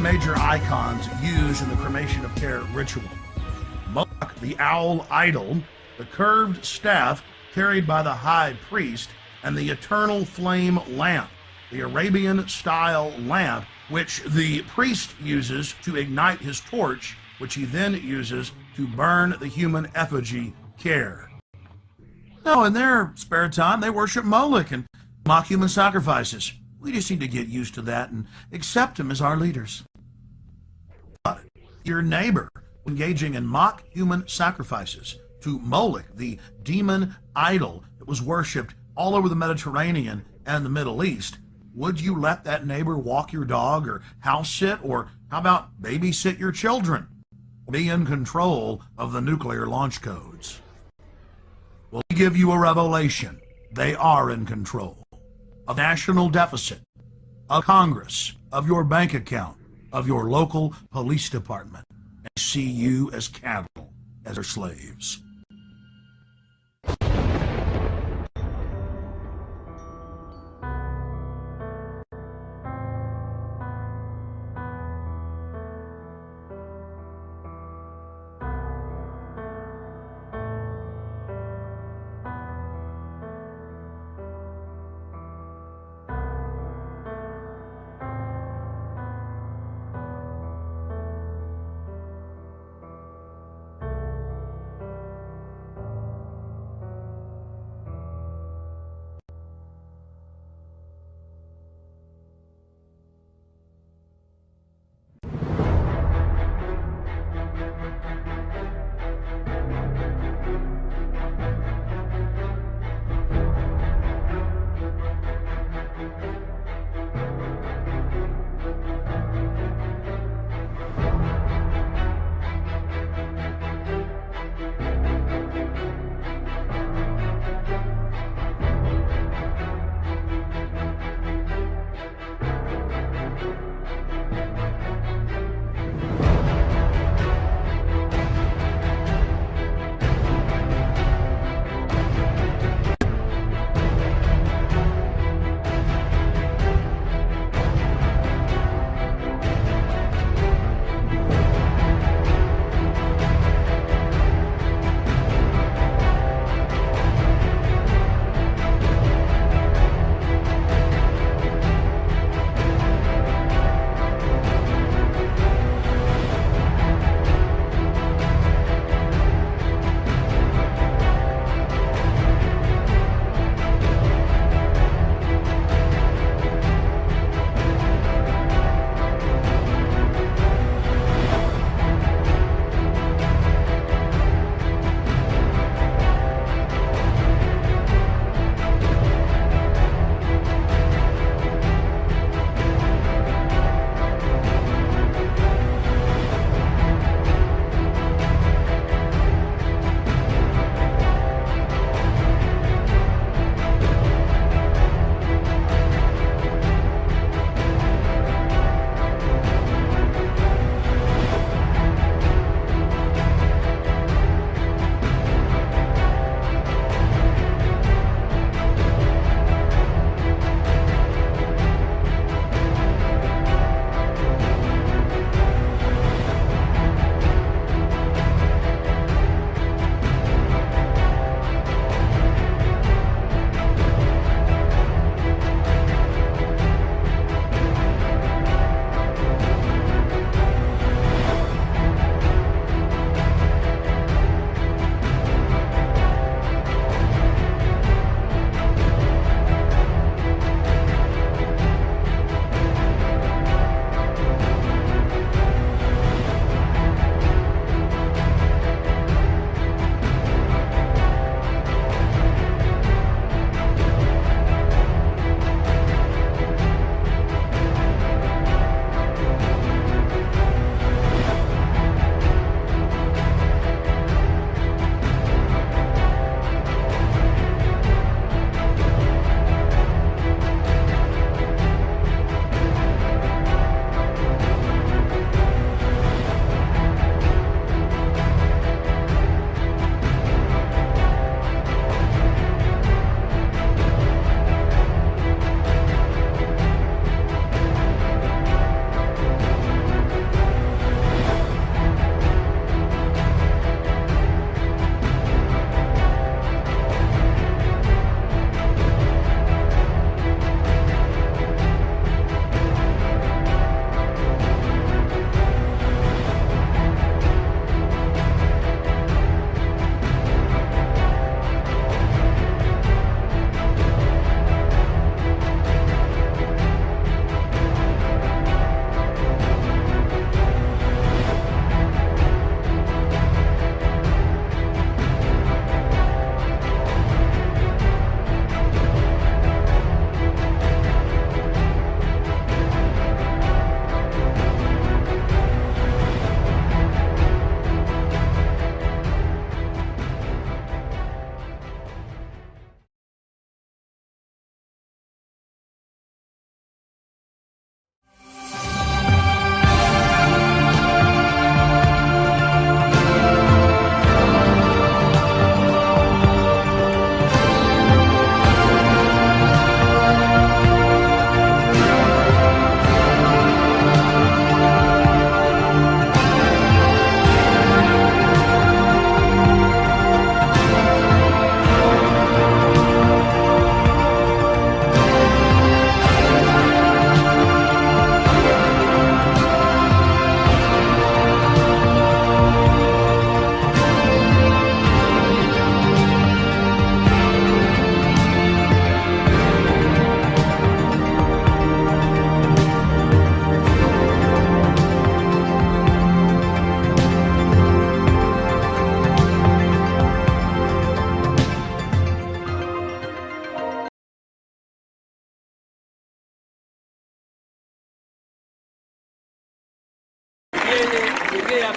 Major icons used in the cremation of care ritual. Moloch, the owl idol, the curved staff carried by the high priest, and the eternal flame lamp, the Arabian-style lamp, which the priest uses to ignite his torch, which he then uses to burn the human effigy care. Now, in their spare time, they worship Moloch and mock human sacrifices. We just need to get used to that and accept him as our leaders. Your neighbor engaging in mock human sacrifices to Moloch, the demon idol that was worshipped all over the Mediterranean and the Middle East, would you let that neighbor walk your dog or house sit, or how about babysit your children? Be in control of the nuclear launch codes. Well, we give you a revelation. They are in control of national deficit, of Congress, of your bank account, of your local police department, and see you as cattle as their slaves.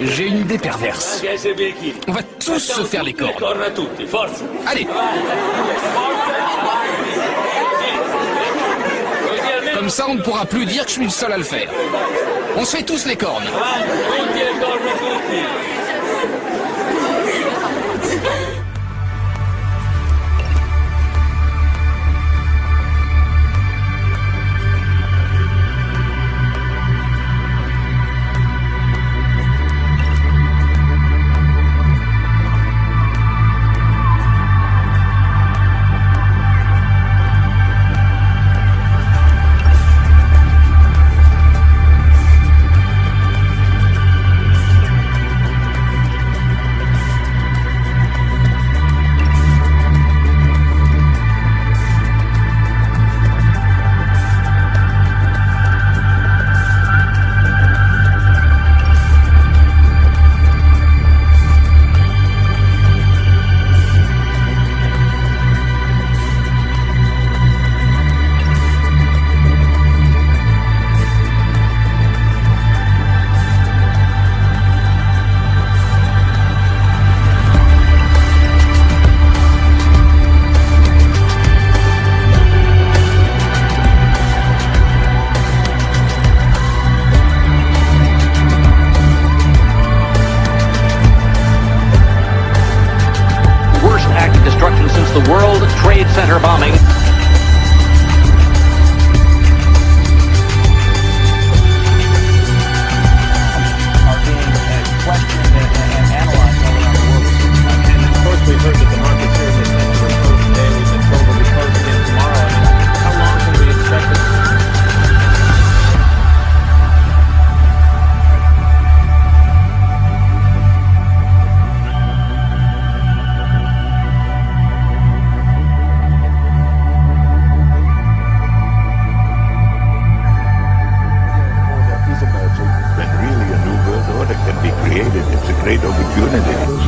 J'ai une idée perverse. On va tous se faire les cornes. Allez. Comme ça, on ne pourra plus dire que je suis le seul à le faire. On se fait tous les cornes. The World Trade Center bombing. Are being questioned and analyzed all around the world. And of course, we've heard that the markets here in this country were closed today. We've been told they'll be closed again tomorrow. I mean, how long can we expect it?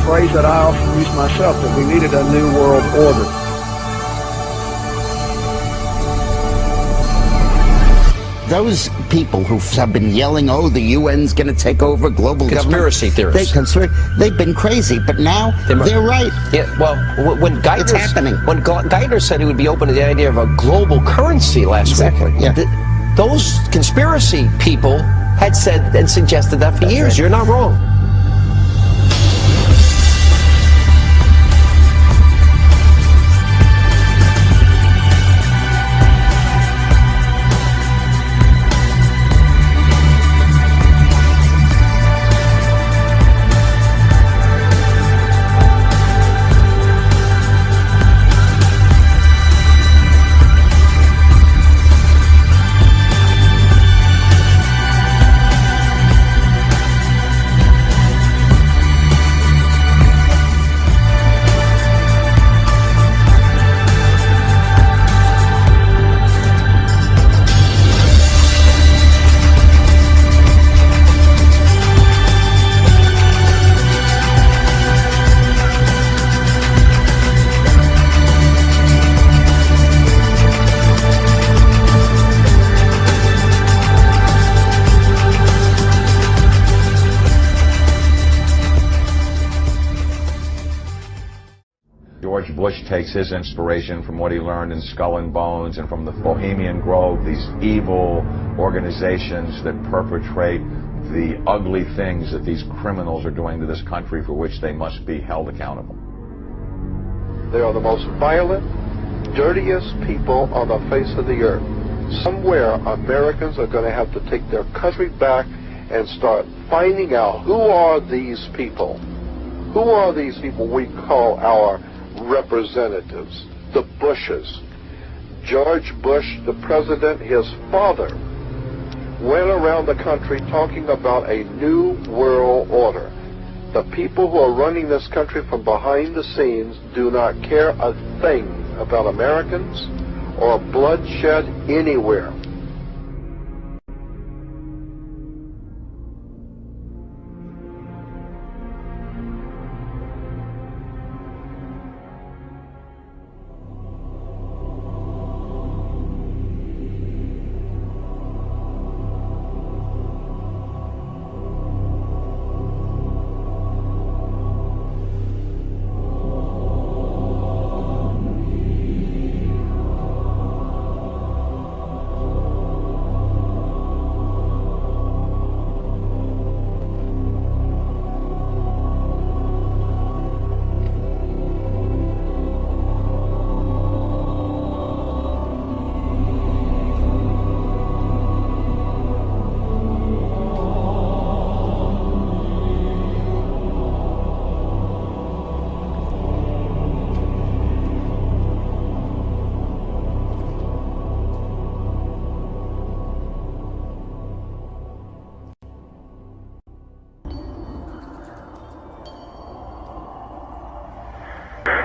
Phrase that I often use myself, that we needed a new world order. Those people who have been yelling, oh, the UN's going to take over global Conspiracy theorists. They've been crazy, but now they're right. Yeah, well, when Geithner, it's happening. When Geithner said he would be open to the idea of a global currency last week, yeah. Those conspiracy people had said and suggested that for years. Right. You're not wrong. George Bush takes his inspiration from what he learned in Skull and Bones and from the Bohemian Grove, these evil organizations that perpetrate the ugly things that these criminals are doing to this country, for which they must be held accountable. They are the most violent, dirtiest people on the face of the earth. Somewhere Americans are going to have to take their country back and start finding out who are these people. Who are these people we call our representatives, the Bushes? George Bush, the president, his father, went around the country talking about a new world order. The people who are running this country from behind the scenes do not care a thing about Americans or bloodshed anywhere.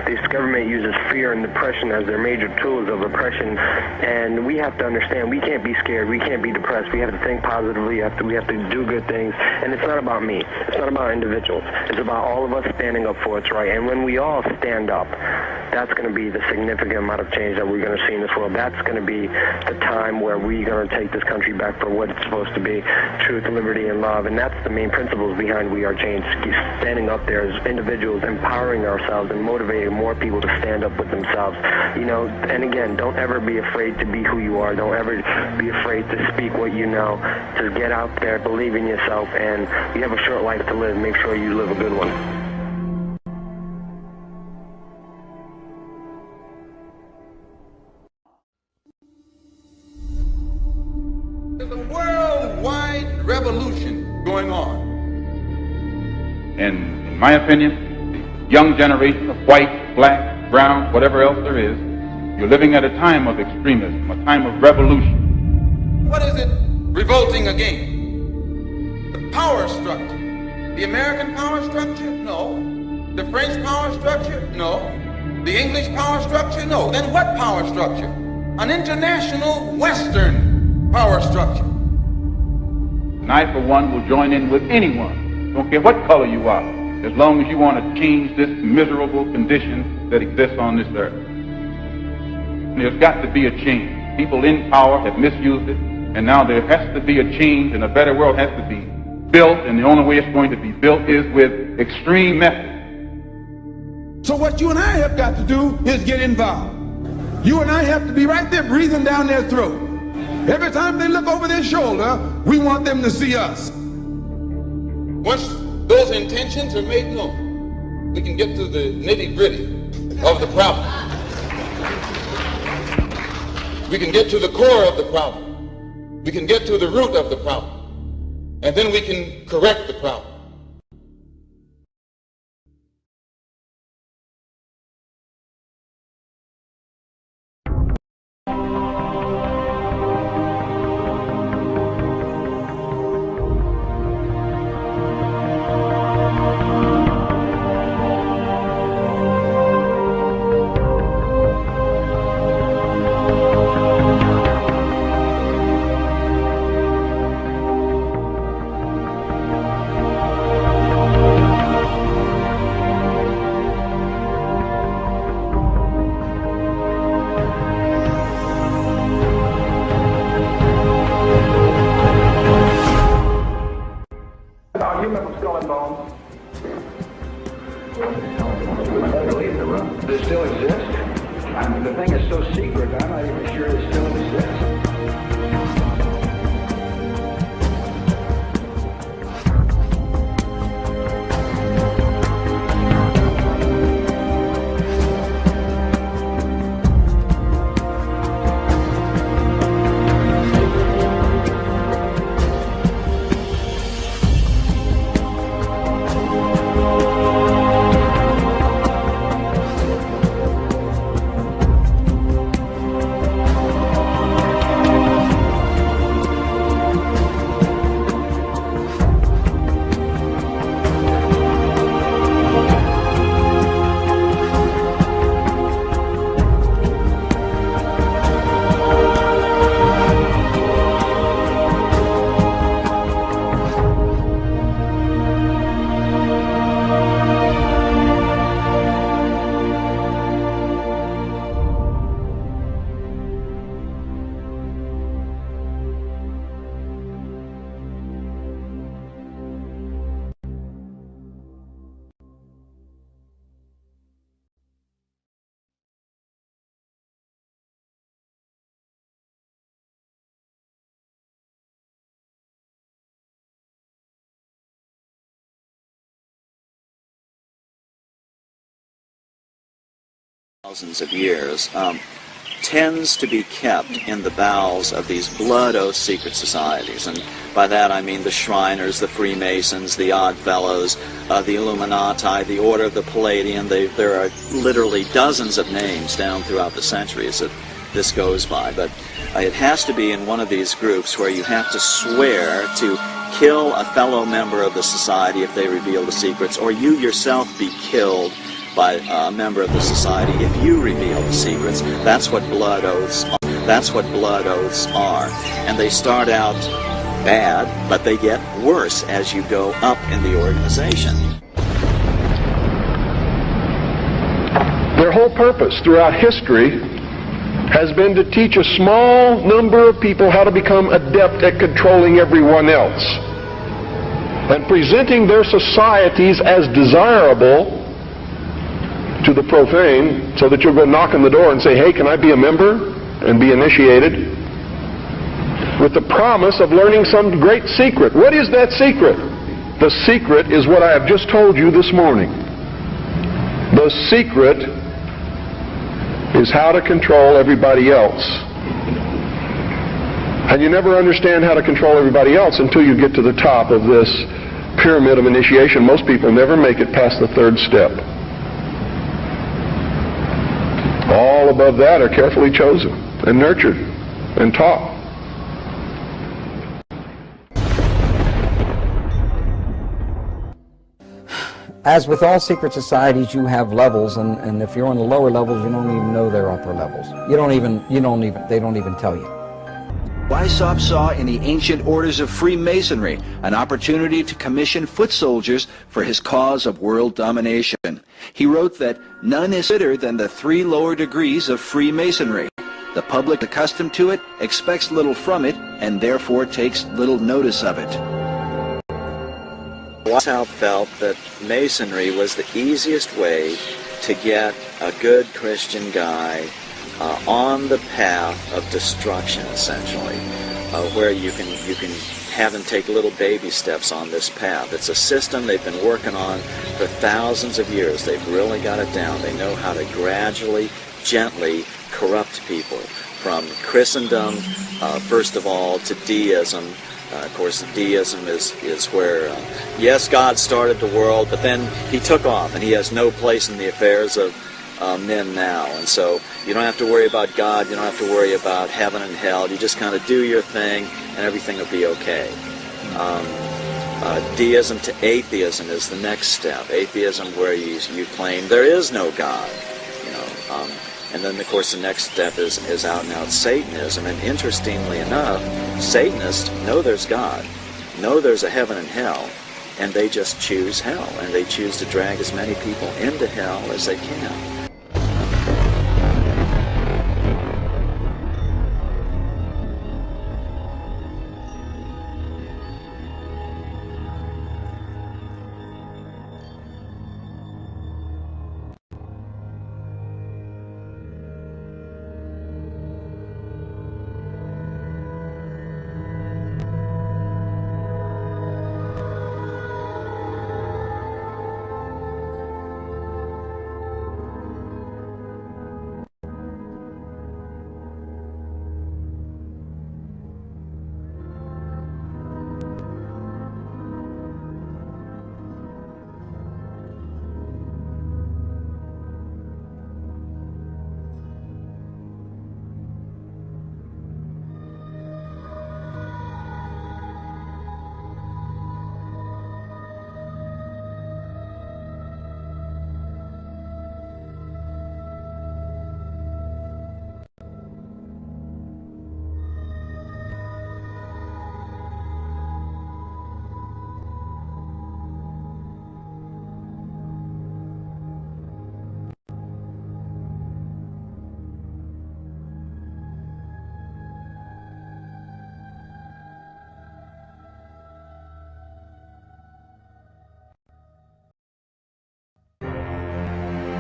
This government uses fear and depression as their major tools of oppression, and we have to understand we can't be scared, we can't be depressed, we have to think positively, we have to do good things, and it's not about me, it's not about individuals, it's about all of us standing up for what's right. And when we all stand up, that's going to be the significant amount of change that we're going to see in this world. That's going to be the time where we're going to take this country back for what it's supposed to be, truth, liberty, and love. And that's the main principles behind We Are Change. Keep standing up there as individuals, empowering ourselves and motivating more people to stand up with themselves. You know, and again, don't ever be afraid to be who you are. Don't ever be afraid to speak what you know. Just get out there, believe in yourself, and you have a short life to live. Make sure you live a good one. There's a worldwide revolution going on. And in my opinion, the young generation of white, black, brown, whatever else there is, you're living at a time of extremism, a time of revolution. What is it revolting against? The power structure. The American power structure? No. The French power structure? No. The English power structure? No. Then what power structure? An international Western power structure. And I, for one, will join in with anyone, don't care what color you are, as long as you want to change this miserable condition that exists on this earth. And there's got to be a change. People in power have misused it, and now there has to be a change, and a better world has to be built, and the only way it's going to be built is with extreme methods. So what you and I have got to do is get involved. You and I have to be right there breathing down their throat. Every time they look over their shoulder, we want them to see us. Once those intentions are made known, we can get to the nitty-gritty of the problem. We can get to the core of the problem. We can get to the root of the problem. And then we can correct the problem. They still exist? I mean, the thing is so secret, I'm not even sure it still exists. Thousands of years, tends to be kept in the bowels of these blood oath secret societies. And by that I mean the Shriners, the Freemasons, the Odd Fellows, the Illuminati, the Order of the Palladian. There are literally dozens of names down throughout the centuries that this goes by. But it has to be in one of these groups where you have to swear to kill a fellow member of the society if they reveal the secrets, or you yourself be killed by a member of the society if you reveal the secrets. That's what blood oaths are. That's what blood oaths are. And they start out bad, but they get worse as you go up in the organization. Their whole purpose throughout history has been to teach a small number of people how to become adept at controlling everyone else and presenting their societies as desirable to the profane, so that you'll go knock on the door and say, hey, can I be a member and be initiated, with the promise of learning some great secret. What is that secret? The secret is what I have just told you this morning. The secret is how to control everybody else. And you never understand how to control everybody else until you get to the top of this pyramid of initiation. Most people never make it past the third step. All above that are carefully chosen and nurtured and taught. As with all secret societies, you have levels, and if you're on the lower levels, you don't even know they're upper levels. They don't even tell you. Weishaupt saw in the ancient orders of Freemasonry an opportunity to commission foot soldiers for his cause of world domination. He wrote that none is better than the 3 lower degrees of Freemasonry. The public accustomed to it expects little from it and therefore takes little notice of it. Weishaupt felt that Masonry was the easiest way to get a good Christian guy on the path of destruction, essentially, where you can have them take little baby steps on this path. It's a system they've been working on for thousands of years. They've really got it down. They know how to gradually, gently corrupt people from Christendom, first of all, to deism. Of course, deism is where, yes, God started the world, but then he took off, and he has no place in the affairs of men now. And so you don't have to worry about God, you don't have to worry about heaven and hell. You just kind of do your thing, and everything will be okay. Deism to atheism is the next step. Atheism, where you claim there is no God, and then, of course, the next step is out and out Satanism. And interestingly enough, Satanists know there's God, know there's a heaven and hell, and they just choose hell, and they choose to drag as many people into hell as they can.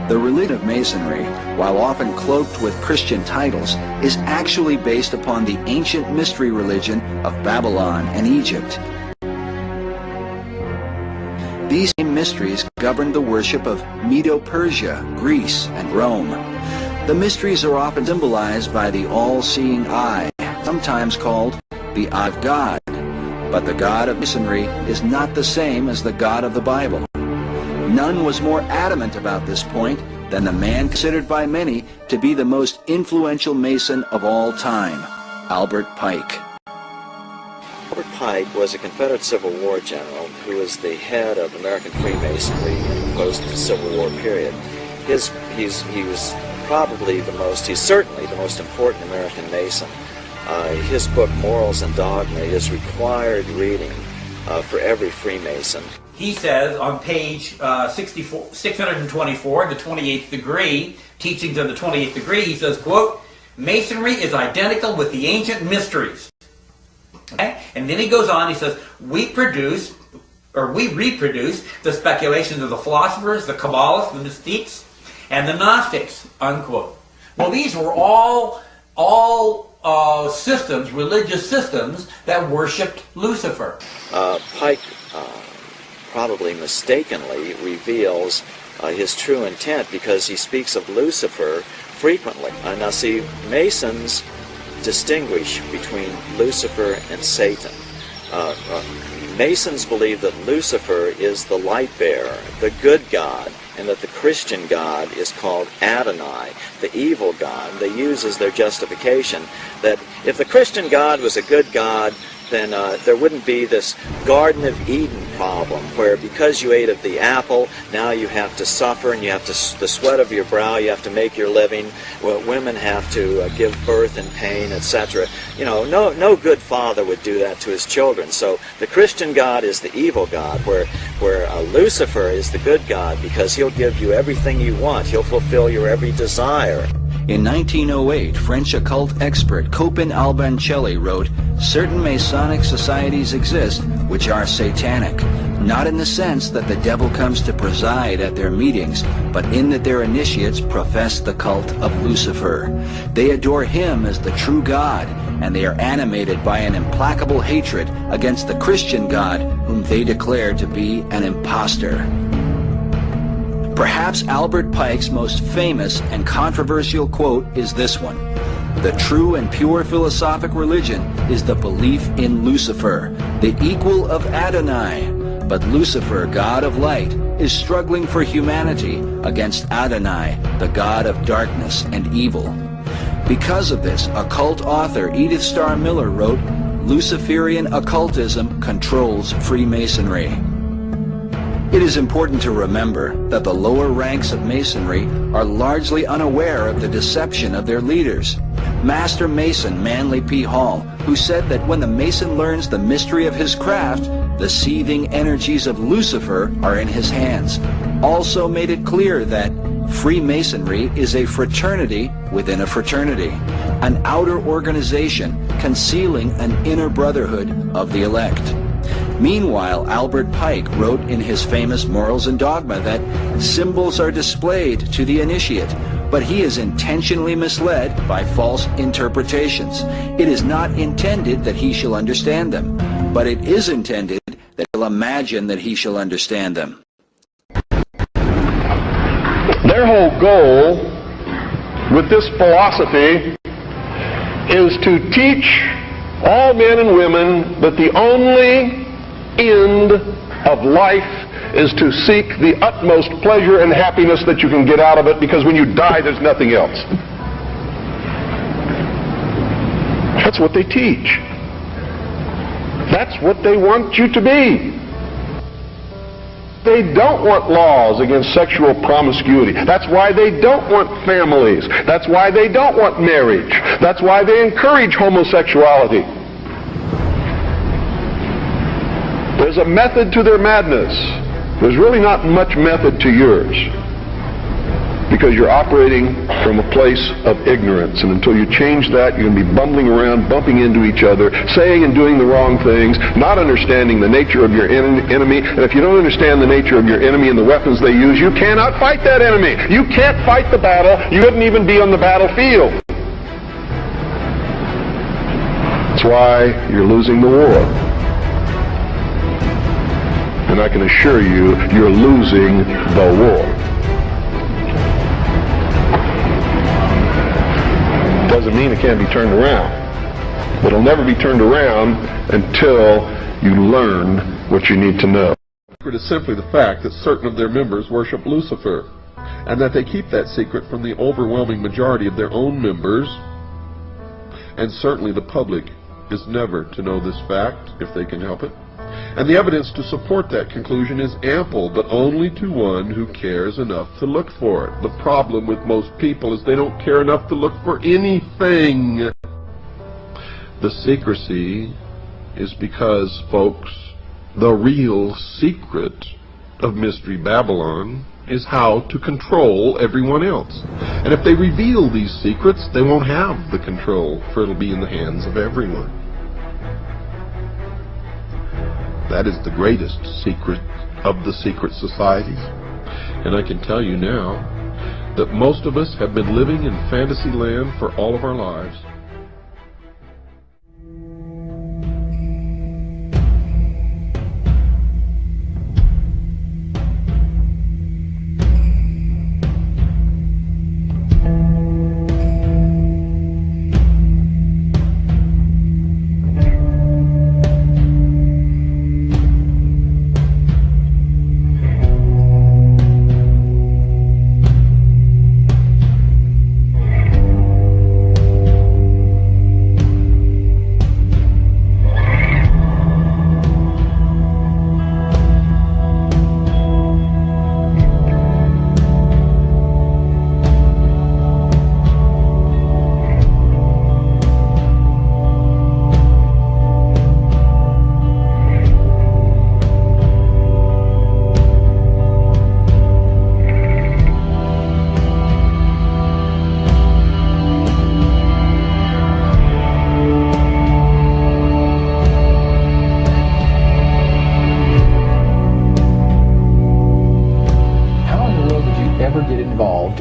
The religion of Masonry, while often cloaked with Christian titles, is actually based upon the ancient mystery religion of Babylon and Egypt. These same mysteries governed the worship of Medo-Persia, Greece, and Rome. The mysteries are often symbolized by the all-seeing eye, sometimes called the eye of God. But the God of Masonry is not the same as the God of the Bible. None was more adamant about this point than the man considered by many to be the most influential Mason of all time, Albert Pike. Albert Pike was a Confederate Civil War general who was the head of American Freemasonry in the post-Civil War period. he was probably he's certainly the most important American Mason. His book, Morals and Dogma, is required reading for every Freemason. He says on page 624, the 28th degree, Teachings of the 28th Degree, he says, quote, Masonry is identical with the ancient mysteries. Okay? And then he goes on, he says, we reproduce the speculations of the philosophers, the Kabbalists, the mystiques, and the Gnostics, unquote. Well, these were all systems, religious systems, that worshipped Lucifer. Pike probably mistakenly reveals his true intent because he speaks of Lucifer frequently. Now see, Masons distinguish between Lucifer and Satan. Masons believe that Lucifer is the light bearer, the good God, and that the Christian God is called Adonai, the evil God. They use as their justification that if the Christian God was a good God, then there wouldn't be this Garden of Eden problem where because you ate of the apple, now you have to suffer and you have to, the sweat of your brow, you have to make your living. Well, women have to give birth in pain, etc. You know, no good father would do that to his children. So the Christian God is the evil God, where Lucifer is the good God because he'll give you everything you want. He'll fulfill your every desire. In 1908, French occult expert Copin Albancelli wrote, certain Masonic societies exist which are satanic, not in the sense that the devil comes to preside at their meetings, but in that their initiates profess the cult of Lucifer. They adore him as the true God, and they are animated by an implacable hatred against the Christian God, whom they declare to be an impostor. Perhaps Albert Pike's most famous and controversial quote is this one. The true and pure philosophic religion is the belief in Lucifer, the equal of Adonai. But Lucifer, God of light, is struggling for humanity against Adonai, the God of darkness and evil. Because of this, occult author Edith Starr Miller wrote, Luciferian occultism controls Freemasonry. It is important to remember that the lower ranks of Masonry are largely unaware of the deception of their leaders. Master Mason Manly P. Hall, who said that when the Mason learns the mystery of his craft, the seething energies of Lucifer are in his hands, also made it clear that Freemasonry is a fraternity within a fraternity, an outer organization concealing an inner brotherhood of the elect. Meanwhile, Albert Pike wrote in his famous Morals and Dogma that symbols are displayed to the initiate, but he is intentionally misled by false interpretations. It is not intended that he shall understand them, but it is intended that he'll imagine that he shall understand them. Their whole goal with this philosophy is to teach all men and women that the only end of life is to seek the utmost pleasure and happiness that you can get out of it, because when you die there's nothing else. That's what they teach. That's what they want you to be. They don't want laws against sexual promiscuity. That's why they don't want families. That's why they don't want marriage. That's why they encourage homosexuality. There's a method to their madness. There's really not much method to yours, because you're operating from a place of ignorance, and until you change that, you're going to be bumbling around, bumping into each other, saying and doing the wrong things, not understanding the nature of your enemy. And if you don't understand the nature of your enemy and the weapons they use, you cannot fight that enemy. You can't fight the battle. You wouldn't even be on the battlefield. That's why you're losing the war. And I can assure you, you're losing the war. Doesn't mean it can't be turned around. But it'll never be turned around until you learn what you need to know. It is simply the fact that certain of their members worship Lucifer, and that they keep that secret from the overwhelming majority of their own members, and certainly the public is never to know this fact if they can help it. And the evidence to support that conclusion is ample, but only to one who cares enough to look for it. The problem with most people is they don't care enough to look for anything. The secrecy is because, folks, the real secret of Mystery Babylon is how to control everyone else. And if they reveal these secrets, they won't have the control, for it'll be in the hands of everyone. That is the greatest secret of the secret societies. And I can tell you now that most of us have been living in fantasy land for all of our lives.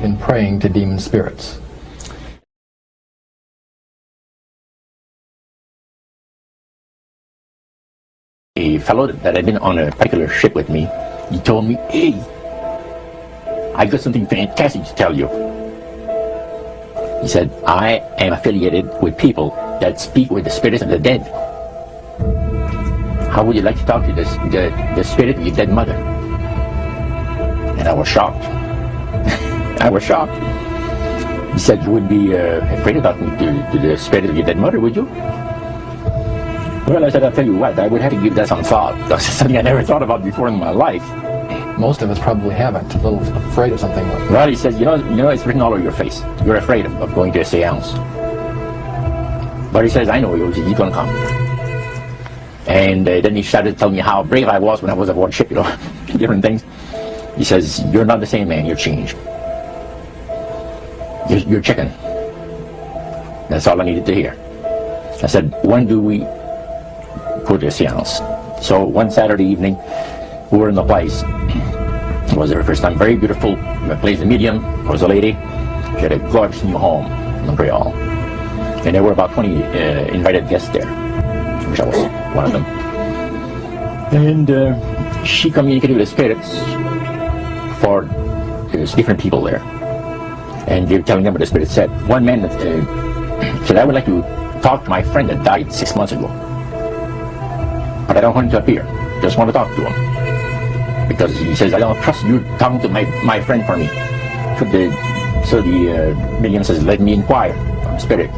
In praying to demon spirits? A fellow that had been on a particular ship with me, he told me, "Hey, I got something fantastic to tell you." He said, "I am affiliated with people that speak with the spirits of the dead. How would you like to talk to the spirit of your dead mother?" And I was shocked. I was shocked. He said, "You wouldn't be afraid of talking to the spirit of your dead mother, would you?" Well, I said, "I'll tell you what, I would have to give that some thought. That's something I never thought about before in my life." Most of us probably haven't. A little afraid of something like that. Well, he says, you know, it's written all over your face. You're afraid of going to a seance. But he says, "I know you. He's going to come." And then he started telling me how brave I was when I was aboard ship, you know, different things. He says, "You're not the same man. You're changed. You're chicken." That's all I needed to hear. I said, "When do we go to a seance?" So one Saturday evening, we were in the place. It was their first time. Very beautiful. Plays the medium. There was a lady. She had a gorgeous new home in Montreal. And there were about 20 invited guests there, which I was one of them. And she communicated with the spirits for there's different people there. And they were telling them what the spirit said. One man said, "I would like to talk to my friend that died 6 months ago. But I don't want him to appear. Just want to talk to him. Because he says, I don't trust you talking to my friend for me." So the medium says, "Let me inquire from the spirit."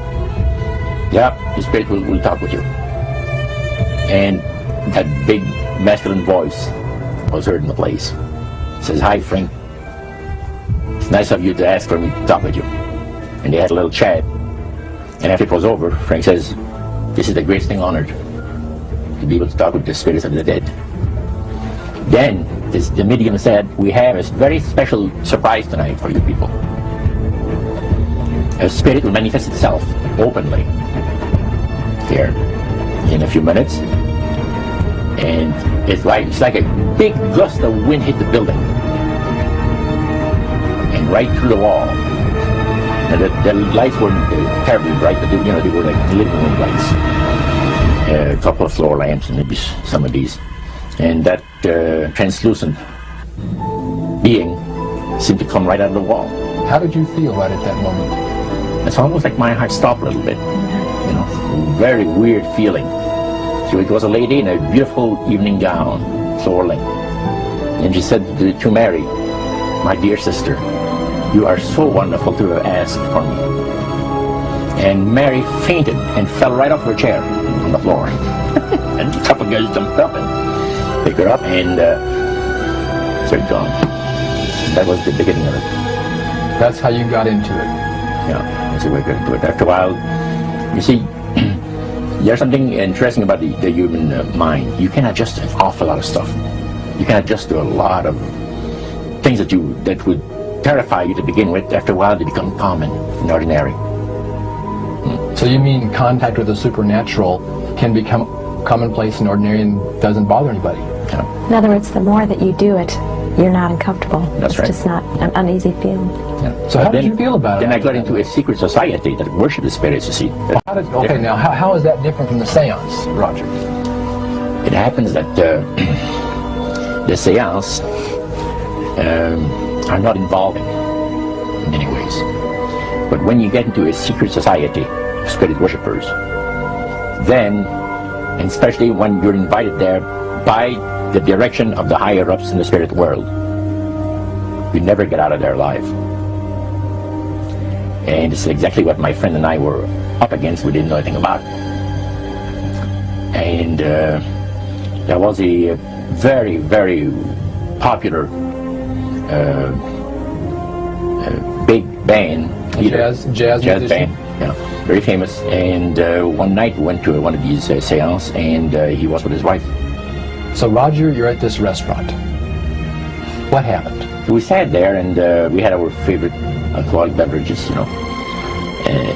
"Yeah, the spirit will talk with you." And that big masculine voice was heard in the place. It says, "Hi, Frank. It's nice of you to ask for me to talk with you." And they had a little chat. And after it was over, Frank says, "This is the greatest thing on earth, to be able to talk with the spirits of the dead." Then the medium said, "We have a very special surprise tonight for you people. A spirit will manifest itself openly here in a few minutes. And it's like a big gust of wind hit the building. And right through the wall. And the lights weren't terribly bright, but they were like living room lights. A couple of floor lamps and maybe some of these. And that translucent being seemed to come right out of the wall." How did you feel right at that moment? It's almost like my heart stopped a little bit. You know, very weird feeling. So it was a lady in a beautiful evening gown, floor length. And she said to Mary, "My dear sister, you are so wonderful to have asked for me." And Mary fainted and fell right off her chair on the floor. And a couple of guys jumped up and pick her up, and so it's gone. That was the beginning of it. That's how you got into it. Yeah, that's the way I got into it. After a while, you see, there's something interesting about the human mind. You can adjust to an awful lot of stuff. You can adjust to a lot of things that would terrify you to begin with. After a while, they become common and ordinary. So you mean contact with the supernatural can become commonplace and ordinary and doesn't bother anybody? Yeah. In other words, the more that you do it, you're not uncomfortable. That's it's right. just not an uneasy feeling. Yeah. So how did you feel about it? Then I got into a secret society that worshiped the spirits, you see. Okay, now how is that different from the seance, Roger? It happens that the seance are not involving in many ways. But when you get into a secret society of spirit worshippers, then, and especially when you're invited there by the direction of the higher-ups in the spirit world, you never get out of there alive. And it's exactly what my friend and I were up against. We didn't know anything about. And there was a very, very popular big band, jazz musician. band, yeah, very famous. And one night we went to one of these seances, and he was with his wife. So Roger, you're at this restaurant. What happened? We sat there, and we had our favorite alcoholic beverages, you know.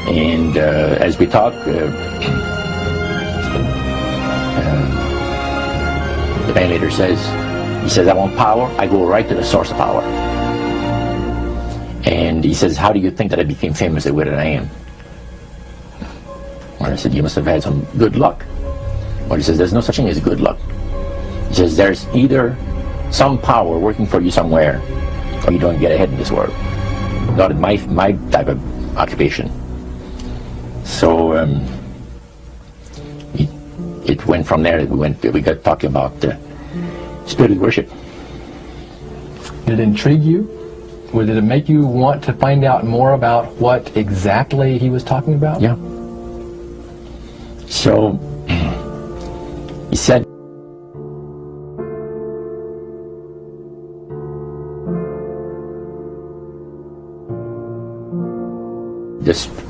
And as we talked, the band leader says, he says, I want power. I go right to the source of power. And he says, how do you think that I became famous the way that I am? Well, I said, you must have had some good luck. Well, he says, there's no such thing as good luck. He says, there's either some power working for you somewhere, or you don't get ahead in this world. Not in my type of occupation. So it went from there. We got talking about spirit worship. Did it intrigue you? Or did it make you want to find out more about what exactly he was talking about? Yeah. So he said,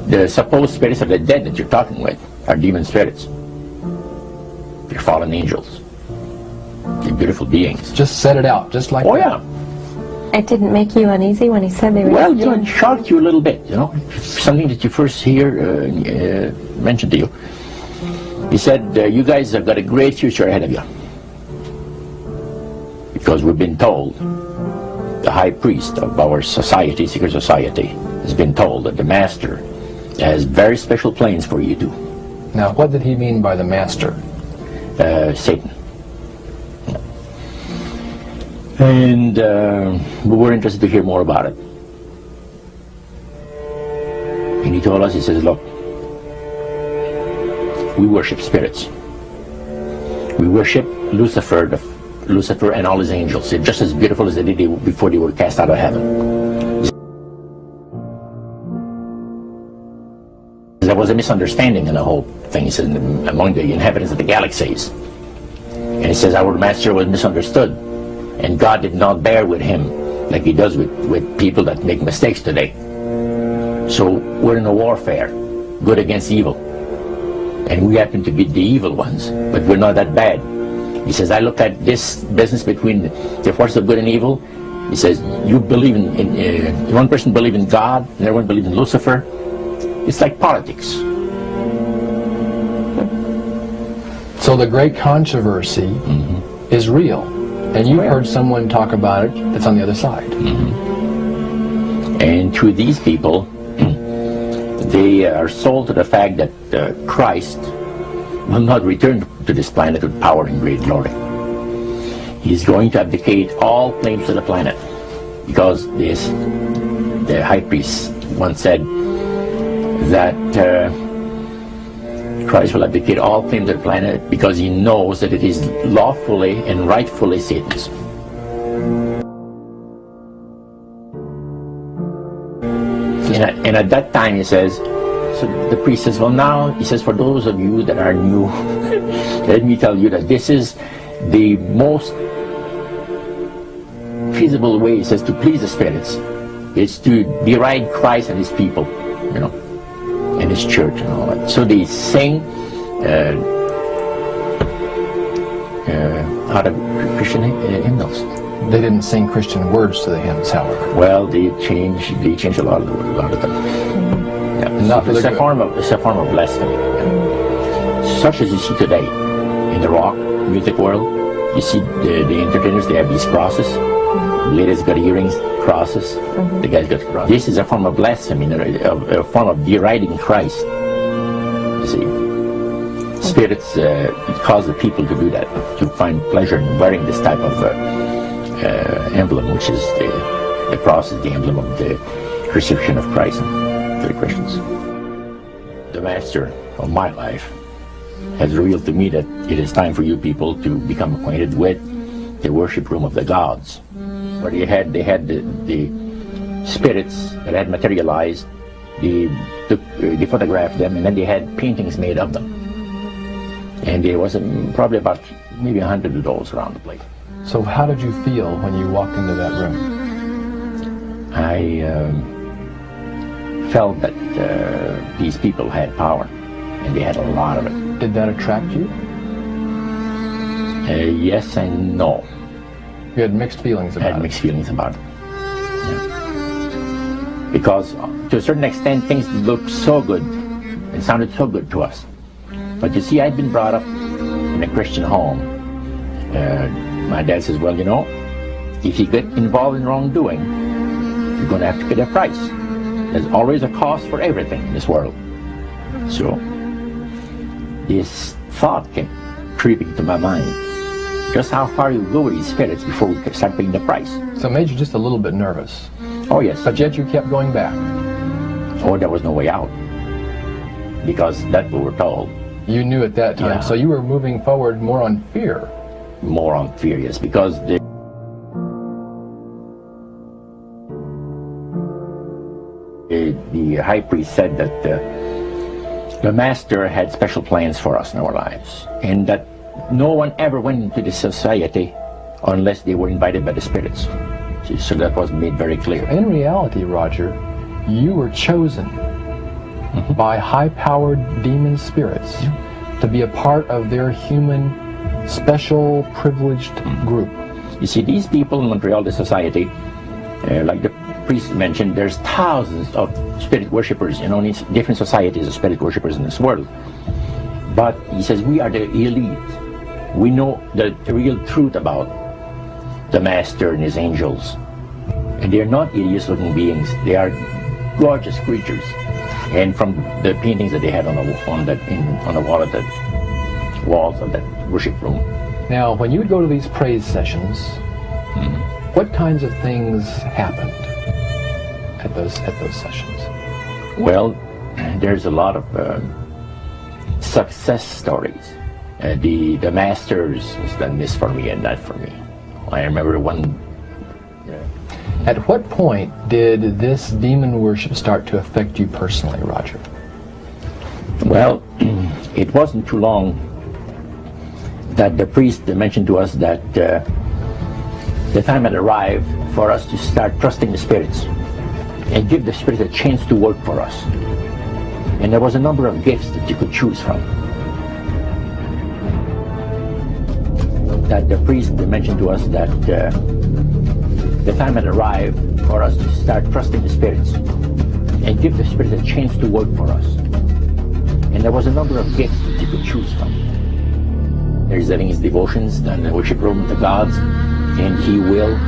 the supposed spirits of the dead that you're talking with are demon spirits. They're fallen angels. They're beautiful beings. Just set it out, just like that. Yeah. It didn't make you uneasy when he said they were... Well, you know, it shocked you a little bit, you know. Something that you first hear mentioned to you. He said, you guys have got a great future ahead of you. Because we've been told, the high priest of our society, secret society, has been told that the master has very special plans for you too. Now, what did he mean by the master? Satan. And we were interested to hear more about it. And he told us, he says, look, we worship spirits. We worship Lucifer and all his angels. They're just as beautiful as they did before they were cast out of heaven. There was a misunderstanding in the whole thing, he says, among the inhabitants of the galaxies. And he says, our master was misunderstood. And God did not bear with him like he does with people that make mistakes today. So we're in a warfare, good against evil. And we happen to be the evil ones, but we're not that bad. He says, I look at this business between the forces of good and evil. He says, you believe in one person believes in God, and everyone believes in Lucifer. It's like politics. So the great controversy is real. And you heard someone talk about it that's on the other side. And to these people, they are sold to the fact that Christ will not return to this planet with power and great glory. He's going to abdicate all claims to the planet, because the high priest once said that Christ will abdicate all claims to the planet because he knows that it is lawfully and rightfully Satan's. And at that time, he says, so the priest says, well now, he says, for those of you that are new, let me tell you that this is the most feasible way, he says, to please the spirits is to deride Christ and his people, you know, and his church and all that. So they sing out of Christian hymnals. They didn't sing Christian words to the hymns, however. Well, they changed a lot of them. Yeah. Not It's a form of blasphemy. Such as you see today in the rock music world. You see the entertainers, they have these crosses. Ladies got earrings, crosses. The guys got crosses. This is a form of blasphemy, a form of deriding Christ. You see, spirits cause the people to do that, to find pleasure in wearing this type of emblem, which is the cross is the emblem of the crucifixion of Christ to the Christians. The master of my life has revealed to me that it is time for you people to become acquainted with the worship room of the gods, where they had the spirits that had materialized. They photographed them, and then they had paintings made of them. And there was probably about maybe 100 of those around the place. So how did you feel when you walked into that room? I felt that these people had power, and they had a lot of it. Did that attract you? Yes and no. You had mixed feelings about it? I had mixed feelings about it. Yeah. Because to a certain extent, things looked so good and sounded so good to us. But you see, I'd been brought up in a Christian home. My dad says, well, you know, if you get involved in wrongdoing, you're going to have to pay the price. There's always a cost for everything in this world. So this thought came creeping to my mind. Just how far you go with these spirits before we start paying the price. So it made you just a little bit nervous. Oh, yes. But yet you kept going back. Oh, there was no way out. Because that's what we're told. You knew at that time, Yeah. so you were moving forward more on fear. More on fear, yes, because the high priest said that the master had special plans for us in our lives, and that no one ever went into this society unless they were invited by the spirits. So that was made very clear. In reality, Roger, you were chosen by high-powered demon spirits to be a part of their human, special, privileged group. You see, these people in Montreal, the society, like the priest mentioned, there's thousands of spirit worshippers in only different societies of spirit worshippers in this world. But he says we are the elite. We know the real truth about the master and his angels. And they're not hideous-looking beings. They are gorgeous creatures. And from the paintings that they had on the wall of the walls of that worship room. Now, when you would go to these praise sessions, what kinds of things happened at those sessions? Well, there's a lot of success stories. The masters has done this for me and that for me. I remember one. At what point did this demon worship start to affect you personally, Roger? Well, it wasn't too long that the priest mentioned to us that the time had arrived for us to start trusting the spirits and give the spirits a chance to work for us. And there was a number of gifts that you could choose from. That the priest mentioned to us that the time had arrived for us to start trusting the spirits and give the spirits a chance to work for us. And there was a number of gifts that you could choose from. There's having his devotions in the worship room of the gods, and he will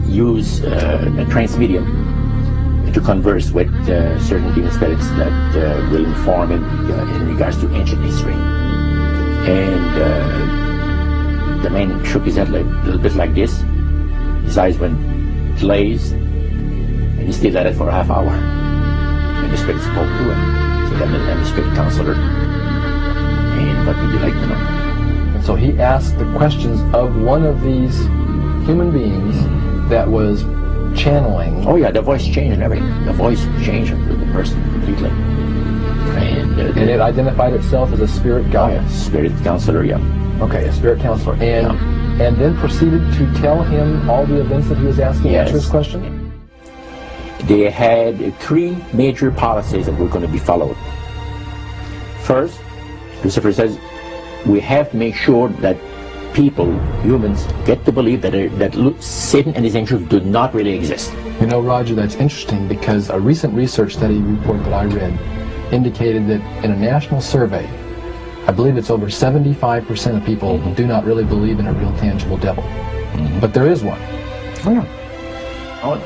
use a trance medium to converse with certain demon spirits that will inform him in regards to ancient history. And the man shook his head a little bit like this. His eyes went glazed, and he stayed at it for a half hour. And the spirit spoke to him. So then the spirit counselor. And what would you like to know? And so he asked the questions of one of these human beings that was channeling. Oh yeah, the voice changed and everything. The voice changed with the person completely. And it identified itself as a spirit guide. Oh, yeah, spirit counselor, yeah. Okay, a spirit counselor. And then proceeded to tell him all the events that he was asking, Yes. answer his question? They had 3 major policies that were going to be followed. First, Lucifer says, we have to make sure that people, humans, get to believe that Satan and his angels do not really exist. You know, Roger, that's interesting because a recent research study report that I read indicated that in a national survey, I believe it's over 75% of people do not really believe in a real tangible devil. But there is one.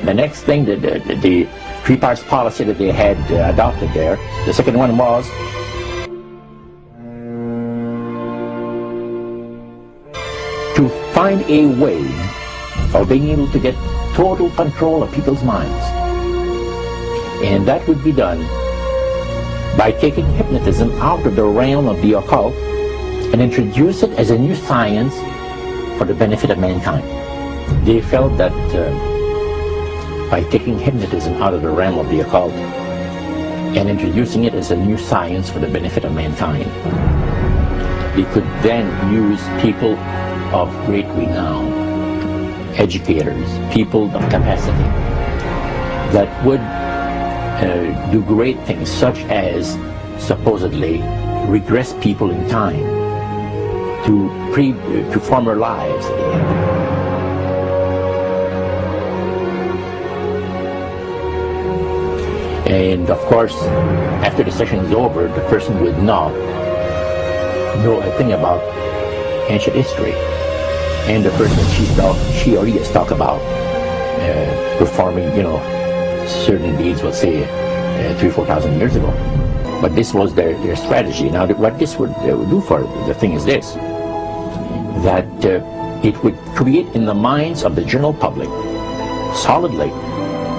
The next thing, the 3 parts policy that they had adopted there, the second one was to find a way of being able to get total control of people's minds. And that would be done by taking hypnotism out of the realm of the occult and introduce it as a new science for the benefit of mankind. They felt that by taking hypnotism out of the realm of the occult and introducing it as a new science for the benefit of mankind, they could then use people of great renown, educators, people of capacity, that would do great things, such as supposedly regress people in time to former lives that they had. And of course, after the session is over, the person would not know a thing about ancient history. And the person she or he has talked about performing, certain deeds, let's say, 3,000 or 4,000 years ago. But this was their strategy. Now, what this would do for the thing is this, that it would create in the minds of the general public, solidly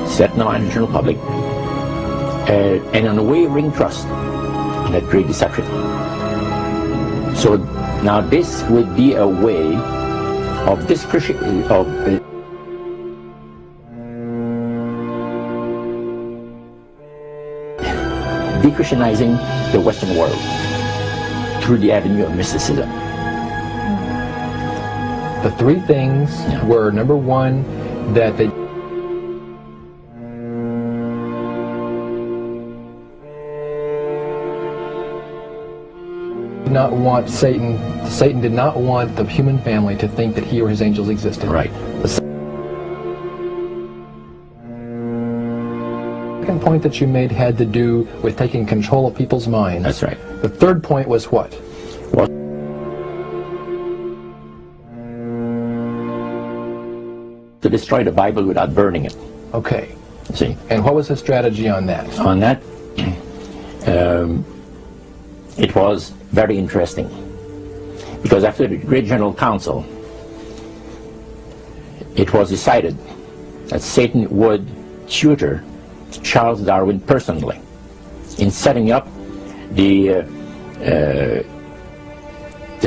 set in the mind of the general public, an unwavering trust in that great deception. So now this would be a way of de-Christianizing the Western world through the avenue of mysticism. The 3 things were, number 1, that they did not want Satan did not want the human family to think that he or his angels existed. Right. The second point that you made had to do with taking control of people's minds. That's right. The third point was what? Well, to destroy the Bible without burning it. Okay. See. And what was the strategy on that? On that, it was very interesting, because after the Great General Council, it was decided that Satan would tutor Charles Darwin personally in setting up the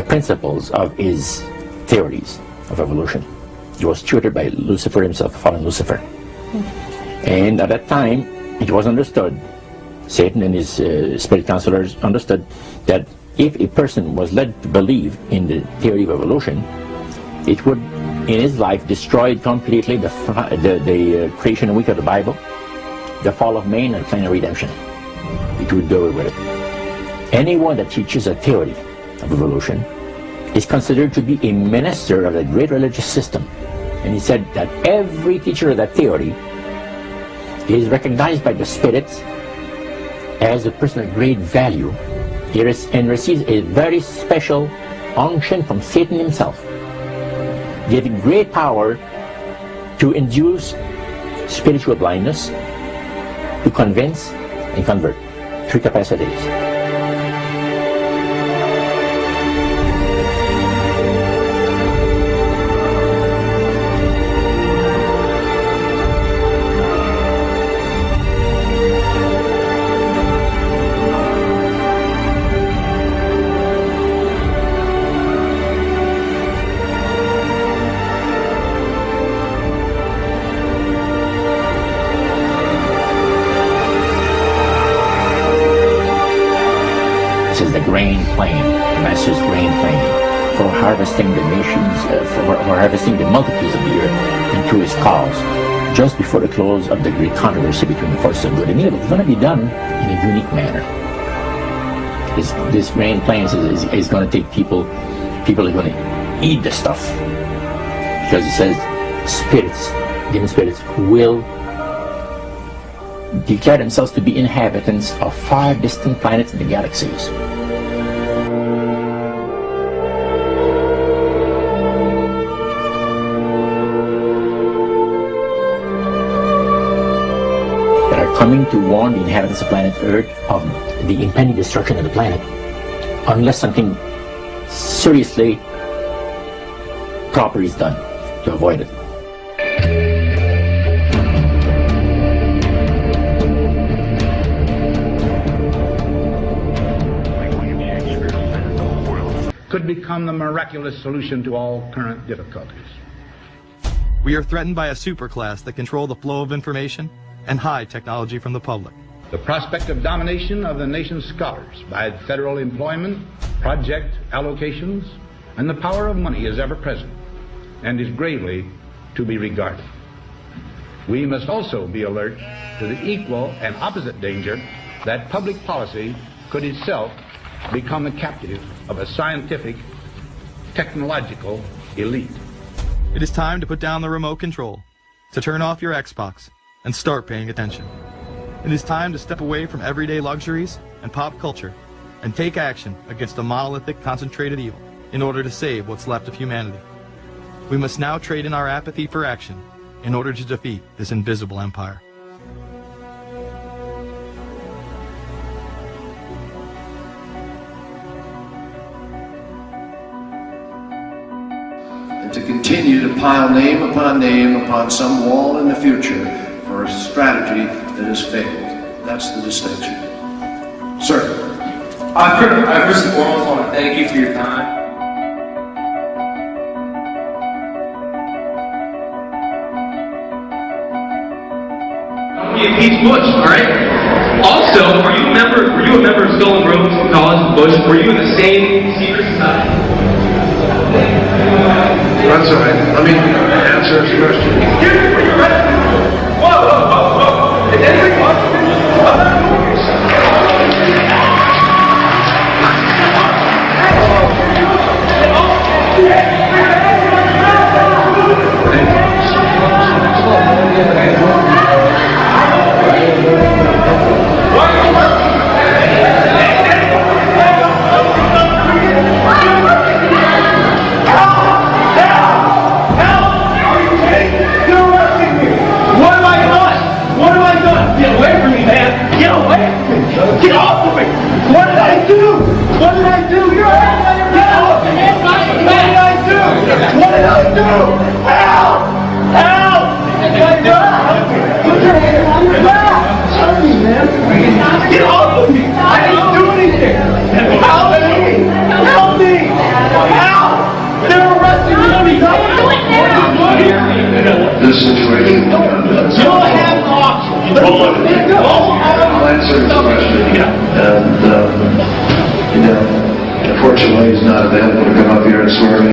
principles of his theories of evolution. He was tutored by Lucifer himself, fallen Lucifer. And at that time, it was understood, Satan and his spirit counselors understood, that if a person was led to believe in the theory of evolution, it would, in his life, destroy completely the creation week of the Bible, the fall of man, and plan of redemption. It would do away with it. Anyone that teaches a theory of evolution is considered to be a minister of a great religious system. And he said that every teacher of that theory is recognized by the spirits as a person of great value, and receives a very special unction from Satan himself, giving great power to induce spiritual blindness, to convince and convert. 3 capacities. Grain plane, the master's grain plane. for harvesting the nations, for harvesting the multitudes of the earth into his cause, just before the close of the great controversy between the forces of good and evil. It's going to be done in a unique manner. This grain plans is going to take people are going to eat the stuff, because it says spirits, demon spirits, will declare themselves to be inhabitants of far distant planets in the galaxies. That are coming to warn the inhabitants of planet Earth of the impending destruction of the planet, unless something seriously proper is done to avoid it. Could become the miraculous solution to all current difficulties. We are threatened by a superclass that control the flow of information and hide technology from the public. The prospect of domination of the nation's scholars by federal employment, project allocations, and the power of money is ever present and is gravely to be regarded. We must also be alert to the equal and opposite danger that public policy could itself become the captive of a scientific, technological elite. It is time to put down the remote control, to turn off your Xbox, and start paying attention. It is time to step away from everyday luxuries and pop culture and take action against a monolithic, concentrated evil in order to save what's left of humanity. We must now trade in our apathy for action in order to defeat this invisible empire. And to continue to pile name upon some wall in the future for a strategy that has failed. That's the distinction. Sir. I first and foremost want to thank you for your time. Impeach Bush, all right? Also, were you a member of Stolen Roads College, Bush? Were you in the same secret society? That's all right. Let me answer this question. Excuse me, were you arrested? Whoa. Is anybody watching Get off of me! What did I do? What did I do? Get off of me! What did I do? What did I do? Help! Help! Put your hand on your back! Help me, man! Get off of me! I didn't do anything! Help me! Help me! Help! They're arresting me! This situation. You don't have an option. I'll answer this question. And, unfortunately, he's not available to come up here and swear me.